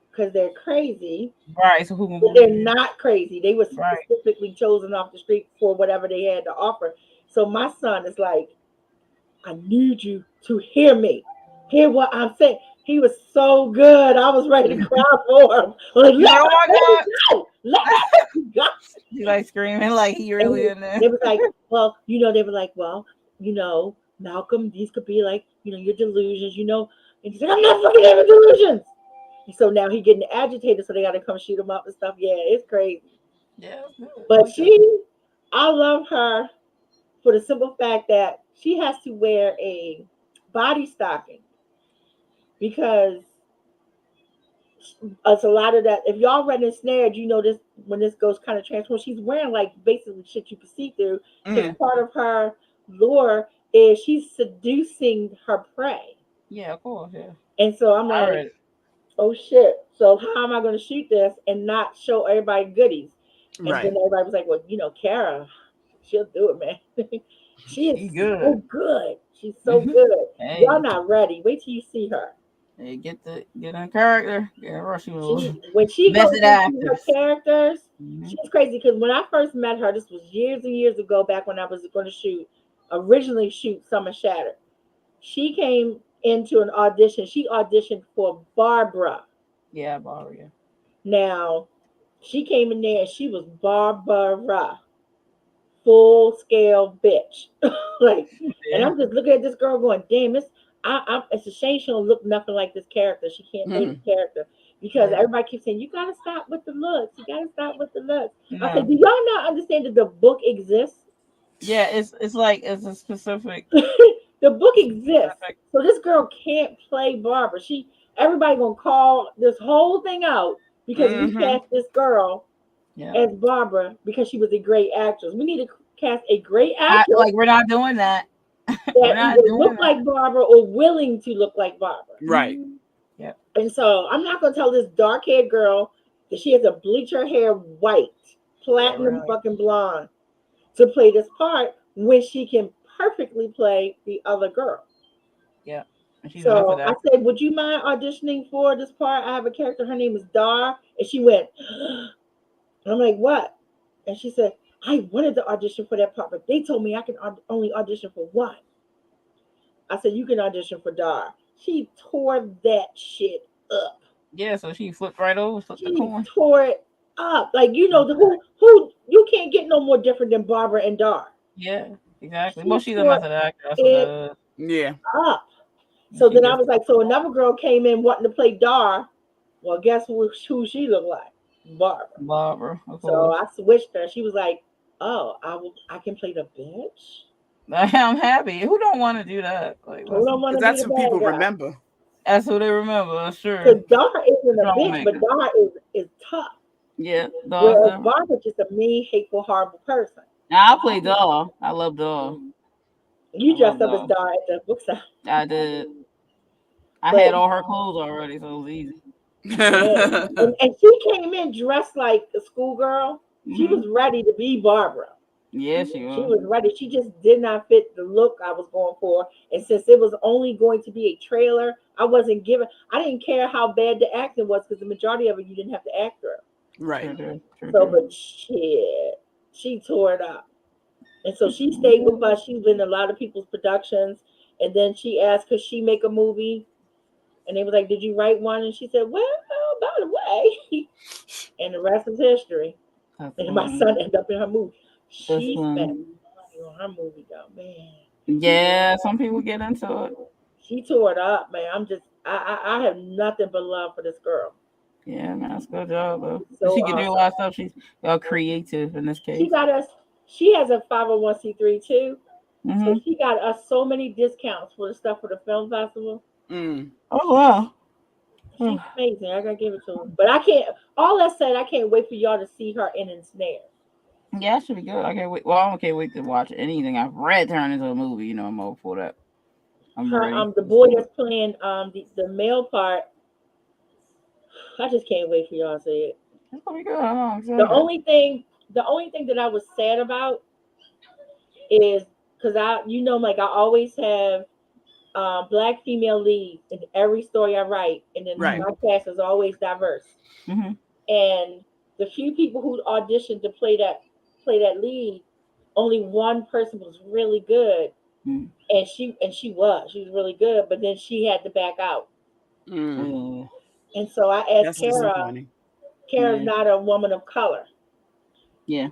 because they're crazy. Right. So but they're not crazy. They were specifically chosen off the street for whatever they had to offer. So my son is like, I need you to hear me. Hear what I'm saying. He was so good. I was ready to cry for him. Like, let me go. He's like screaming like he really in there. They was like, Malcolm, these could be like, your delusions, And he's like, I'm not fucking having delusions. And so now he getting agitated, so they got to come shoot him up and stuff. Yeah, it's crazy. Yeah. But I love her for the simple fact that she has to wear a body stocking because it's a lot of that. If y'all read Ensnared, this when this goes kind of transformed. She's wearing like basically shit you can see through. Because part of her lore is she's seducing her prey. Yeah, of course, yeah. And so I'm like, oh shit. So how am I going to shoot this and not show everybody goodies? And then everybody was like, well, Kara, she'll do it, man. She is so good. She's so good. Hey. Y'all not ready. Wait till you see her. Hey, get in character. When she goes into her characters, she's crazy. Because when I first met her, this was years and years ago, back when I was going to originally shoot Summer Shattered. She came into an audition. She auditioned for Barbara. Yeah, Barbara. Yeah. Now, she came in there and she was Barbara, full scale bitch. And I'm just looking at this girl going, damn, it's a shame she don't look nothing like this character. She can't play this character because everybody keeps saying, you gotta stop with the looks. You gotta stop with the looks. No. I said, do y'all not understand that the book exists? Yeah, it's like it's a specific. The book exists, so this girl can't play Barbara. Everybody gonna call this whole thing out because we cast this girl as Barbara because she was a great actress. We need to cast a great actress. We're not doing that. That either look like Barbara or willing to look like Barbara. Right. Yeah. And so I'm not gonna tell this dark-haired girl that she has to bleach her hair white, platinum fucking blonde, to play this part when she can perfectly play the other girl. Yeah. So I said, would you mind auditioning for this part? I have a character, her name is Dar. And she went, I'm like, what? And she said, I wanted to audition for that part, but they told me I can only audition for one. I said, you can audition for Dar. She tore that shit up. Yeah, so she flipped right over, the coin. Tore it up. Like, who you can't get no more different than Barbara and Dar. Yeah, exactly. Well, she's a method actor. Yeah. Up. So then I was like, so another girl came in wanting to play Dar. Well, guess who she looked like? Barbara. So I switched her. She was like, oh, I can play the bitch. I'm happy. Who don't want to do that? Like, that's who people remember. That's who they remember. Sure. Because Dar isn't a bitch, but Dar is tough. Yeah. Whereas Barbara's just a mean, hateful, horrible person. Now I play Dar. I love Dar. You dressed up as Dar at the book sale. I did. I had all her clothes already, so it was easy. and she came in dressed like a schoolgirl. She was ready to be Barbara. Yeah, she was. She was ready. She just did not fit the look I was going for. And since it was only going to be a trailer, I didn't care how bad the acting was because the majority of it you didn't have to act through. Right. So, but shit, she tore it up. And so she stayed with us. She's been in a lot of people's productions. And then she asked, could she make a movie? And they was like, did you write one? And she said, well, by the way. And the rest is history. And my son ended up in her movie. She spent money on her movie, though, man. Yeah, some people get into it. She tore it up, man. I have nothing but love for this girl. Yeah, man, that's a good job, though. So, she can do a lot of stuff. She's creative in this case. She has a 501c3 too. So she got us so many discounts for the stuff for the film festival. Oh wow. She's amazing. I gotta give it to her. But I can't I can't wait for y'all to see her in Ensnared. Yeah, that should be good. I can't wait. Well, I can't wait to watch anything I've read turn into a movie. I'm all for that. The boy that's playing the male part. I just can't wait for y'all to see it. It's gonna be good. The only thing that I was sad about is because I always have Black female leads in every story I write, and then my cast is always diverse. And the few people who auditioned to play that lead, only one person was really good, and she was really good, but then she had to back out. And so I asked Kara. Kara's not a woman of color. Yeah.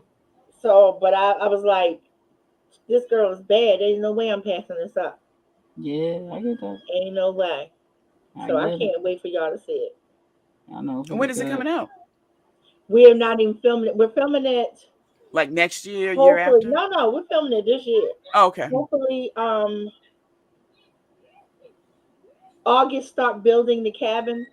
So, but I was like, this girl is bad. There's no way I'm passing this up. Yeah, I get that. Ain't no way. So I can't wait for y'all to see it. I know. And when is it coming out? We're not even filming it. We're filming it like next year, year after? No, we're filming it this year. Oh, okay. Hopefully, August start building the cabin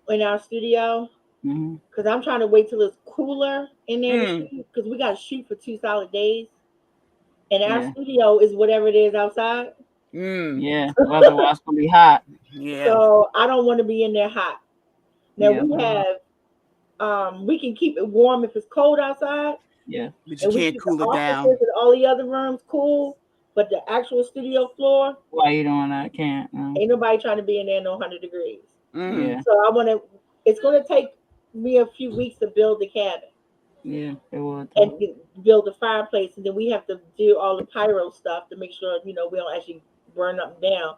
in our studio. Because I'm trying to wait till it's cooler in there because we got to shoot for 2 solid days. And our studio is whatever it is outside. Yeah, otherwise it's going to be hot. Yeah. So I don't want to be in there hot. Now we have, we can keep it warm if it's cold outside. Yeah. But you can't cool it down. And all the other rooms cool. but the actual studio floor. Why you doing that? I can't. No. Ain't nobody trying to be in there no 100 degrees. Yeah. So I want to. It's going to take me a few weeks to build the cabin. Yeah, it would. And build the fireplace, and then we have to do all the pyro stuff to make sure we don't actually burn up and down.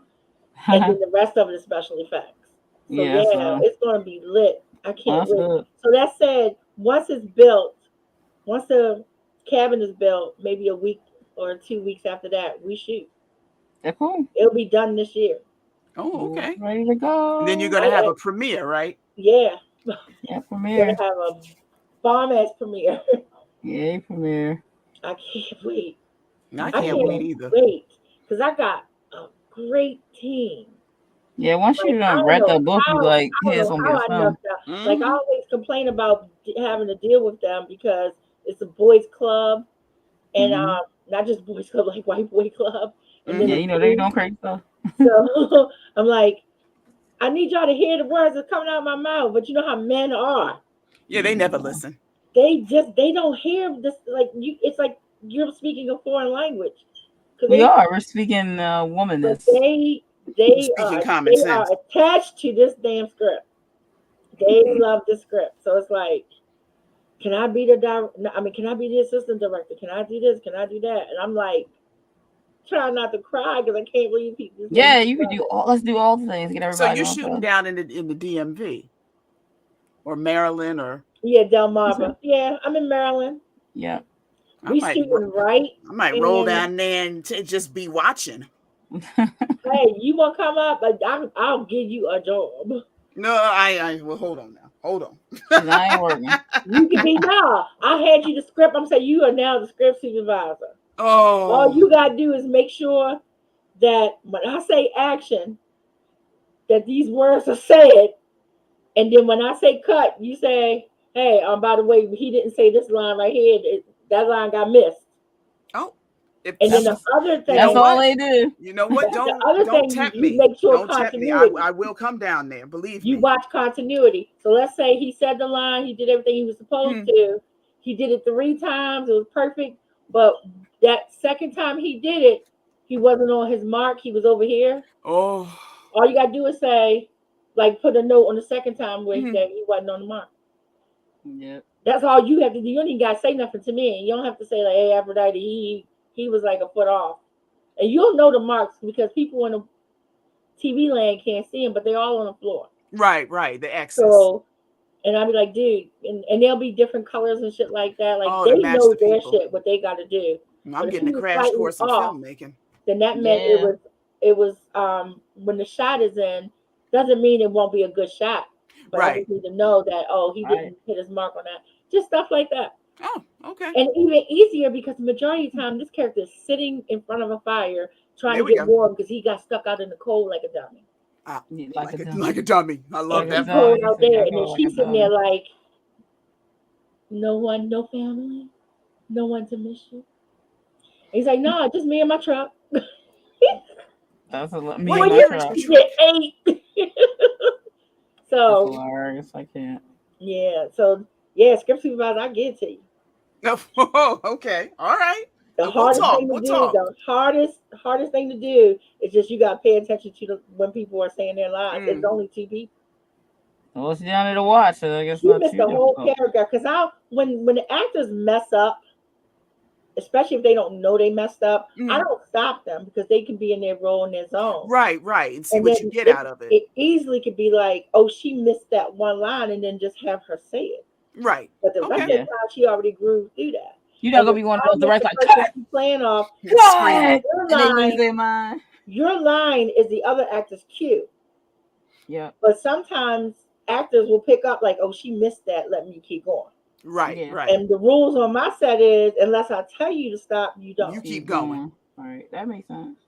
And then the rest of it is special effects. So it's going to be lit. I can't wait. Good. So that said, once it's built, once the cabin is built, maybe a week or 2 weeks after that, we shoot. That's cool. It'll be done this year. Oh, okay. Ready to go. And then you're going to have a premiere, right? Yeah. Yeah, premiere. We're going to have a bomb-ass premiere. Yeah, premiere. I can't wait. I can't wait either. Because I got a great team. Yeah, once you read the book, you like, here's gonna be a fun. Like I always complain about having to deal with them because it's a boys club, and not just boys club, like white boy club. And then they don't crazy stuff. So I'm like, I need y'all to hear the words that's coming out of my mouth, but you know how men are. Yeah, they never listen. They don't hear this. Like you, it's like you're speaking a foreign language. We're speaking womanness. They are attached to this damn script. They love the script. So it's like, can I be can I be the assistant director? Can I do this? Can I do that? And I'm like, trying not to cry because I can't believe people. Yeah, you can do all. Let's do all the things. Get everybody. So you're shooting down in the DMV or Maryland or Delmarva. Yeah, I'm in Maryland. Yeah. We shooting right. I might roll down there and just be watching. Hey, you want to come up? I'll give you a job. No, I well, hold on now. Hold on. I ain't working. You can be now. I had you the script. I'm saying you are now the script supervisor. Oh. All you got to do is make sure that when I say action, that these words are said. And then when I say cut, you say, hey, by the way, he didn't say this line right here. That line got missed. Oh. And then the other thing. That's all they do. You know what? Don't tempt me. Make sure don't tempt me. I will come down there. Believe me. You watch continuity. So let's say he said the line. He did everything he was supposed to. He did it 3 times. It was perfect. But that second time he did it, he wasn't on his mark. He was over here. Oh. All you got to do is say, like, put a note on the second time where he said he wasn't on the mark. Yeah. That's all you have to do. You don't even got to say nothing to me. You don't have to say, like, hey, Aphrodite, he was like a foot off. And you'll know the marks because people in the TV land can't see them, but they're all on the floor. Right. The X's. So, and I'll be like, dude, and there'll be different colors and shit like that. Like, they know their shit, what they got to do. I'm getting a crash course in filmmaking. Then that meant it was when the shot is in, doesn't mean it won't be a good shot. But I just need to know that, he didn't hit his mark on that. Just stuff like that. Oh, okay. And even easier because the majority of the time this character is sitting in front of a fire trying to get warm because he got stuck out in the cold like a dummy. Like a dummy. I love that. Cold out there, and then she's sitting there like, no one, no family, no one to miss you. And he's like, no, just me and my truck. That's a lot. Me and my truck. Get 8. So that's hilarious. I can't. Yeah. So yeah, script supervisor, I get it to you. Oh, okay. All right. The hardest thing to do, the hardest thing to do is just you gotta pay attention to when people are saying their lines. There's only 2 people. Well, it's down there to watch, so I guess you missed the whole paragraph. Because when the actors mess up, especially if they don't know they messed up, I don't stop them because they can be in their role in their zone. Right. And see what you get out of it. It easily could be like, oh, she missed that one line, and then just have her say it. Right. But the rest of the time, she already grew through that. You're not gonna be one of those directors like playing off. Your line is the other actor's cue. Yeah. But sometimes actors will pick up like, oh, she missed that. Let me keep going. Right. And the rules on my set is, unless I tell you to stop, you don't. You keep going. All right, that makes sense.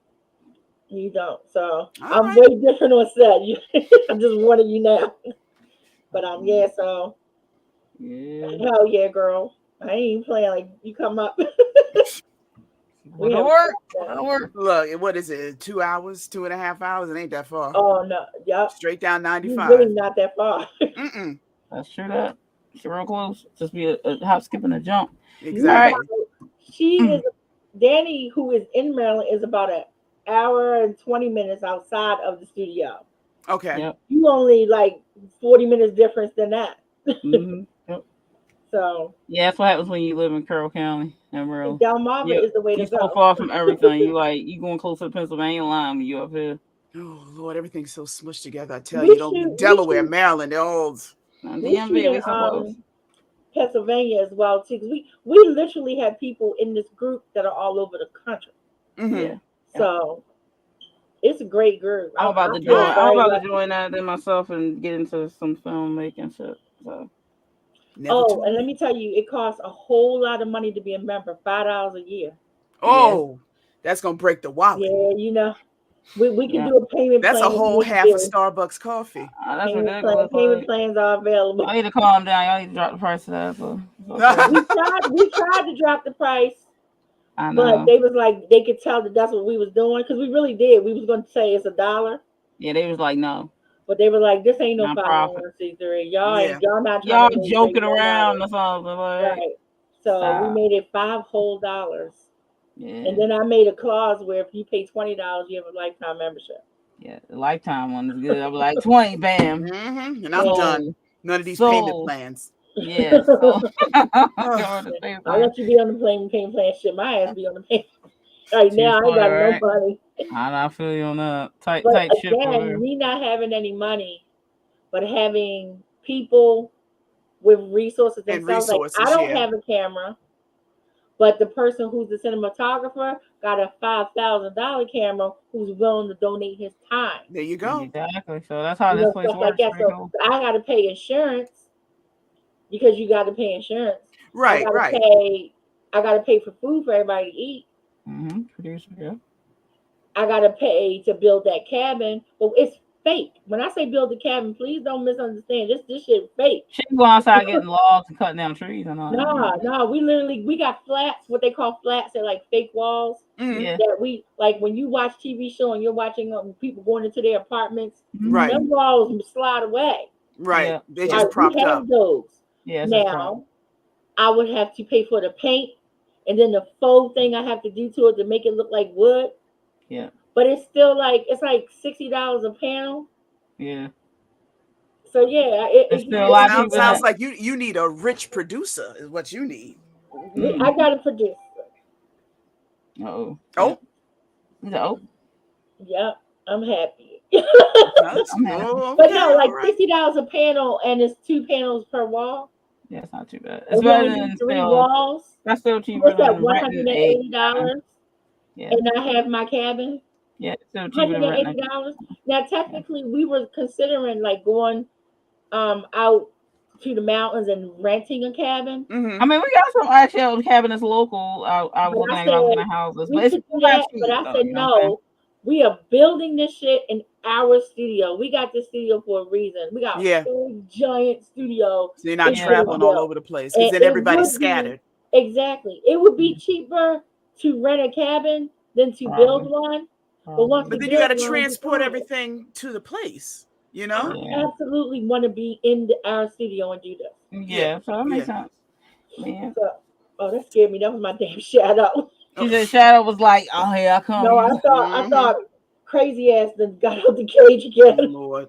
You don't. So I'm way different on set. I'm just warning you now. But so. Yeah. Hell yeah, girl. I ain't even playing like you come up. It'll work. Look, what is it? 2 hours, 2.5 hours? It ain't that far. Oh no, yep. Straight down 95. Really not that far. That's true. That she's real close. Just be a hop, skip, and a jump. Exactly. She is Danny, who is in Maryland, is about an hour and 20 minutes outside of the studio. Okay. Yep. You only like 40 minutes difference than that. Mm-hmm. Yep. So yeah, that's what happens when you live in Carroll County. Delmarva is the way to you're go. so far from everything. You going closer to Pennsylvania line when you up here. Oh Lord, everything's so smushed together. I tell you, Delaware, Maryland, they're all DMV. Pennsylvania as well too. We literally have people in this group that are all over the country. Mm-hmm. Yeah. So it's a great group. I'm about to join that then myself and get into some filmmaking shit. So. And let me tell you, it costs a whole lot of money to be a member. $5 a year. Oh, that's gonna break the wallet. Yeah, you know. We can do a payment plan. That's a whole half of Starbucks coffee. That's ridiculous. Payment plans are available. I need to calm down. Y'all need to drop the price of that. We tried to drop the price. I know. But they was like, they could tell that that's what we was doing, because we really did. We was going to say it's $1. Yeah, they was like, no. But they were like, this ain't no 501c3. Y'all not y'all joking around or something. Like, right. So we made it $5 whole. Yeah. And then I made a clause where if you pay $20, you have a lifetime membership. Yeah, the lifetime one is good. I was like 20, bam. Mm-hmm. And I'm done. None of these payment plans. Yeah. I'll let you be on the payment plan. Shit, my ass be on the payment. Right now, I ain't got no money. I feel you on that. Tight shit. Again, me not having any money, but having people with resources themselves. Like, I don't have a camera, but the person who's the cinematographer got a $5,000 camera who's willing to donate his time. There you go. Exactly. So that's how this place works. Like that. So I got to pay insurance because you got to pay insurance. Right. I got to pay for food for everybody to eat. Mm-hmm. Producer, yeah. I got to pay to build that cabin. But it's fake. When I say build the cabin, please don't misunderstand. This shit fake. She go outside getting logs and cutting down trees and all that. No. We got flats, what they call flats. They're like fake walls. Mm-hmm. Yeah. That we, like when you watch TV show and you're watching people going into their apartments, right? Them walls slide away. Right. Yeah. They just propped up. Those. Yeah. Now, I would have to pay for the paint and then the faux thing I have to do to it to make it look like wood. Yeah. But it's still like $60 a panel. Yeah. So yeah, it sounds like you need a rich producer is what you need. I got a producer. Oh. No. Yeah, I'm happy. But no, like $60 a panel, and it's 2 panels per wall. Yeah, it's not too bad. It's better than 3 walls. That's still cheaper. What's that? $180. Yeah. And I have my cabin. Yeah, it's still cheaper than $180. Now, technically, we were considering like going out to the mountains and renting a cabin. Mm-hmm. I mean, we got some actual cabinets local. I was looking at houses, but it's but I said no. We are building this shit in our studio. We got this studio for a reason. We got a big, giant studio. So you're not traveling all over the place because then everybody's scattered. Exactly. It would be cheaper to rent a cabin than to build one. But then you got to transport everything to the place. You know, I absolutely want to be in our studio and do this. Yeah, so that makes sense. Yeah. So, that scared me. That was my damn shadow. She said Shadow was like, "Oh, here I come." No, I thought crazy ass that got out the cage again. Oh, Lord.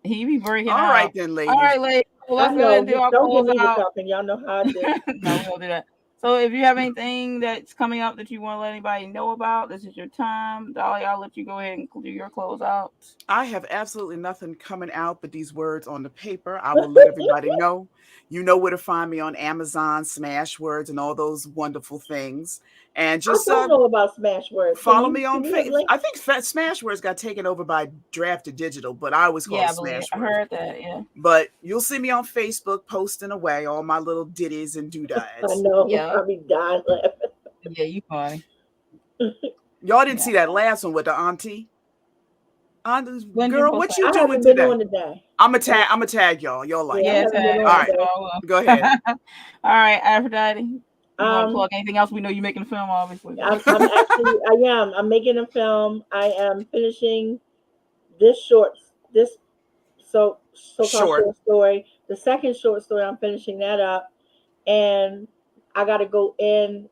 He be breaking out. All right then, ladies. All right, ladies. Well, let's go and do our close out. Talking. Y'all know how I do. No, we'll do that. So if you have anything that's coming up that you want to let anybody know about, this is your time. Dolly, I'll let you go ahead and do your closeout. I have absolutely nothing coming out but these words on the paper. I will let everybody know. You know where to find me on Amazon, Smashwords, and all those wonderful things. And just I don't know about Smashwords. Follow me on Facebook. I think Smashwords got taken over by Drafted Digital, but I was called Smashwords. I heard that, yeah. But you'll see me on Facebook posting away all my little ditties and doodads. I know. Yeah. I'll be dying laughing. Yeah, you funny. Y'all didn't see that last one with the auntie? Girl, what you doing today? I'm a tag y'all. Y'all like it. All right. Go ahead. All right, Aphrodite. You want to plug anything else? We know you're making a film, obviously. I'm making a film. I am finishing this so-called short story. The second short story, I'm finishing that up. And I got to go in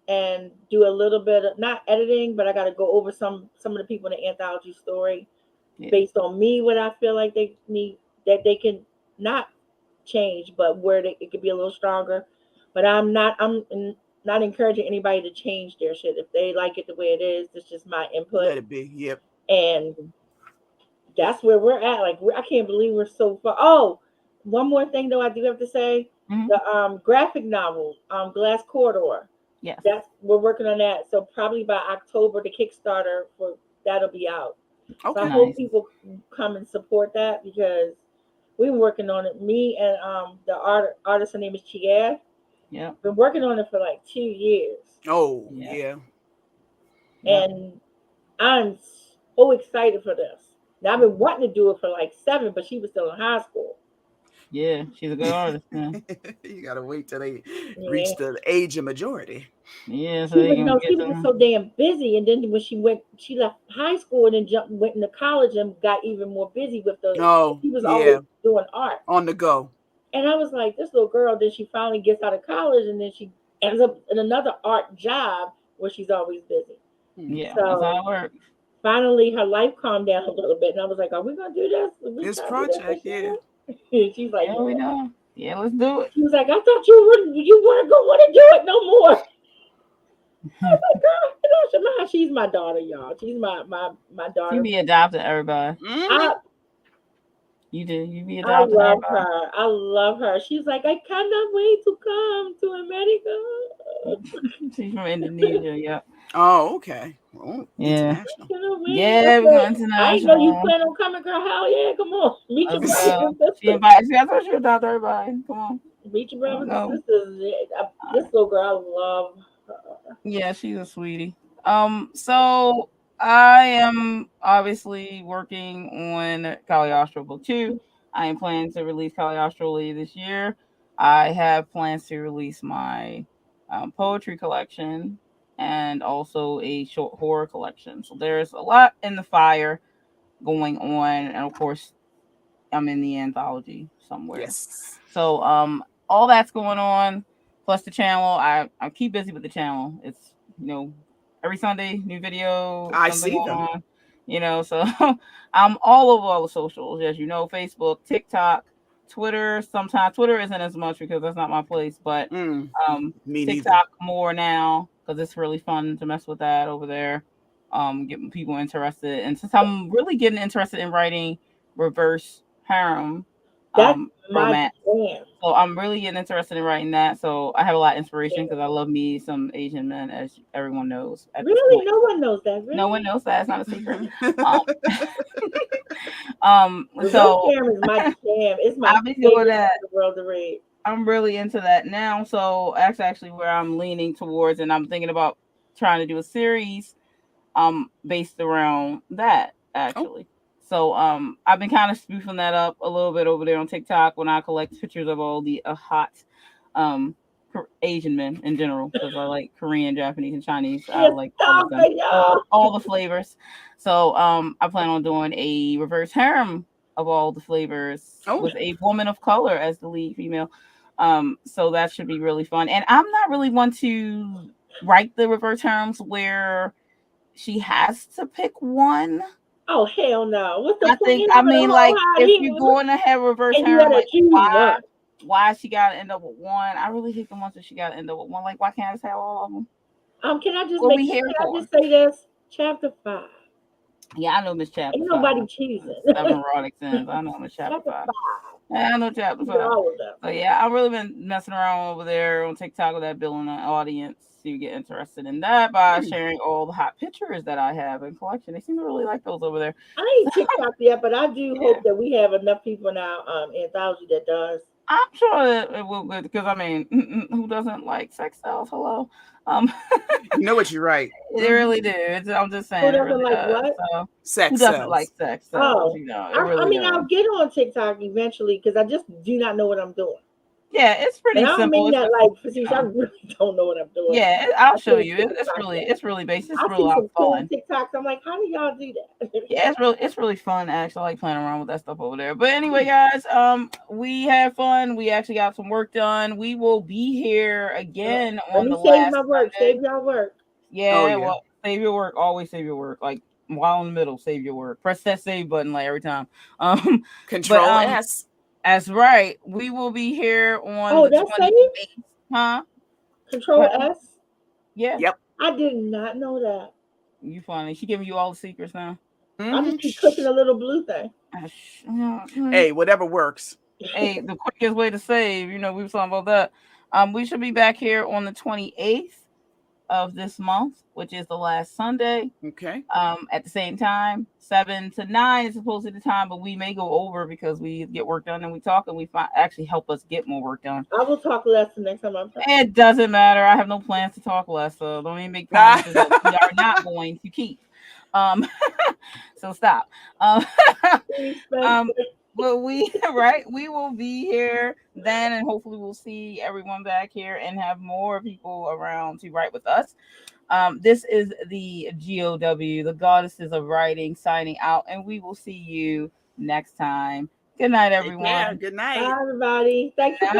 and do a little bit of not editing, but I got to go over some of the people in the anthology story based on me, what I feel like they need, that they can not change, but where it could be a little stronger. But I'm not encouraging anybody to change their shit. If they like it the way it is, it's just my input. Let it be. Yep. And that's where we're at. Like, I can't believe we're so far. Oh, one more thing though, I do have to say, the graphic novel, Glass Corridor. Yes. We're working on that. So probably by October, the Kickstarter for that'll be out. Okay. So I hope people come and support that, because we've been working on it. Me and the artist, her name is G.O.W. Yeah. Been working on it for like 2 years. Oh, yeah. And I'm so excited for this. Now, I've been wanting to do it for like 7, but she was still in high school. Yeah, she's a good artist. You gotta wait till they reach the age of majority. Yeah, so she was so damn busy, and then when she left high school and then went into college and got even more busy with the. She was always doing art on the go. And I was like, this little girl. Then she finally gets out of college, and then she ends up in another art job where she's always busy. Yeah, so that's how it works. Finally, her life calmed down a little bit, and I was like, "Are we gonna do this? This project, yeah." She's like, "Yeah, we know. Yeah, let's do it." She was like, "I thought you want to do it no more." I was like, "Girl, she's my daughter, y'all. She's my daughter." You be adopted, everybody. You do. You be adopted. I love her. I love her. She's like, I cannot wait to come to America. She's from Indonesia. Yeah. Oh, okay. Well, yeah. Yeah, we're international. I didn't know you plan on coming, girl. Hell yeah, come on. Meet your brothers. She invited. I thought she adopted everybody. Come on. Meet your brothers and sisters. This little girl, I love her. Yeah, she's a sweetie. So I am obviously working on Caliostro Book 2. I am planning to release Caliostro Lee this year. I have plans to release my poetry collection and also a short horror collection. So there's a lot in the fire going on, and of course, I'm in the anthology somewhere. Yes. So all that's going on, plus the channel. I keep busy with the channel. It's every Sunday, new video. I see them. So I'm all over all the socials, as you know, Facebook, TikTok, Twitter. Sometimes Twitter isn't as much because that's not my place, but TikTok neither. more now because it's really fun to mess with that over there. Getting people interested, and since I'm really getting interested in writing reverse harem, romance. So I'm really getting interested in writing that. So I have a lot of inspiration because I love me some Asian men, as everyone knows. Really? No one knows that. Really? No one knows that. It's not a secret. So is my jam. It's my favorite that. The world to read. I'm really into that now. So that's actually where I'm leaning towards, and I'm thinking about trying to do a series based around that actually. So I've been kind of spoofing that up a little bit over there on TikTok when I collect pictures of all the hot Asian men in general, because I like Korean, Japanese, and Chinese. I like all the flavors. So I plan on doing a reverse harem of all the flavors with a woman of color as the lead female. So that should be really fun. And I'm not really one to write the reverse harems where she has to pick one. Oh hell no! What's the point? I mean, like if you're going to have reverse harem, like why she got to end up with one? I really hate the ones that she got to end up with one. Like, why can't I just have all of them? Can I just say this? Chapter 5. Yeah, I know Miss Chapter 5. Ain't nobody choosing. 7 erotic sins. I know Miss Chapter 5. Yeah, I know Chapter 5. So yeah, I've really been messing around over there on TikTok with that building an audience. So you get interested in that by sharing all the hot pictures that I have in collection. They seem to really like those over there. I ain't TikTok yet, but I do hope that we have enough people in our anthology that does. I'm sure that it will, because I mean, who doesn't like sex dolls? Hello. You know what you're right. They really do. I'm just saying. Who doesn't like what? So, sex who doesn't like sex dolls? Really I'll get on TikTok eventually because I just do not know what I'm doing. Yeah, it's pretty and I don't simple. mean that like facetious. I really don't know what I'm doing. Yeah, I'll show you. It's really basic. It's really a lot of fun. TikToks. I'm like, how do y'all do that? Yeah, it's really fun. I actually like playing around with that stuff over there. But anyway, guys, we had fun. We actually got some work done. We will be here again on the last work. Save y'all work. Yeah, well, save your work. Always save your work. Like while in the middle, save your work. Press that save button like every time. Control S. That's right. We will be here on the 28th. Huh? Control S. Yeah. Yep. I did not know that. You funny. She giving you all the secrets now. I just keep clicking a little blue thing. Hey, whatever works. Hey, the quickest way to save. You know, we were talking about that. We should be back here on the 28th of this month, which is the last Sunday. Okay. At the same time, 7 to 9 is supposed to be the time, but we may go over because we get work done and we talk, and we actually help us get more work done. I will talk less the next time I'm talking. It doesn't matter. I have no plans to talk less, so don't even make promises that we are not going to keep. So stop. But we will be here then, and hopefully we'll see everyone back here and have more people around to write with us. This is the G.O.W, the Goddesses of Writing, signing out, and we will see you next time. Good night, everyone. Good night. Bye, everybody. Thanks for coming.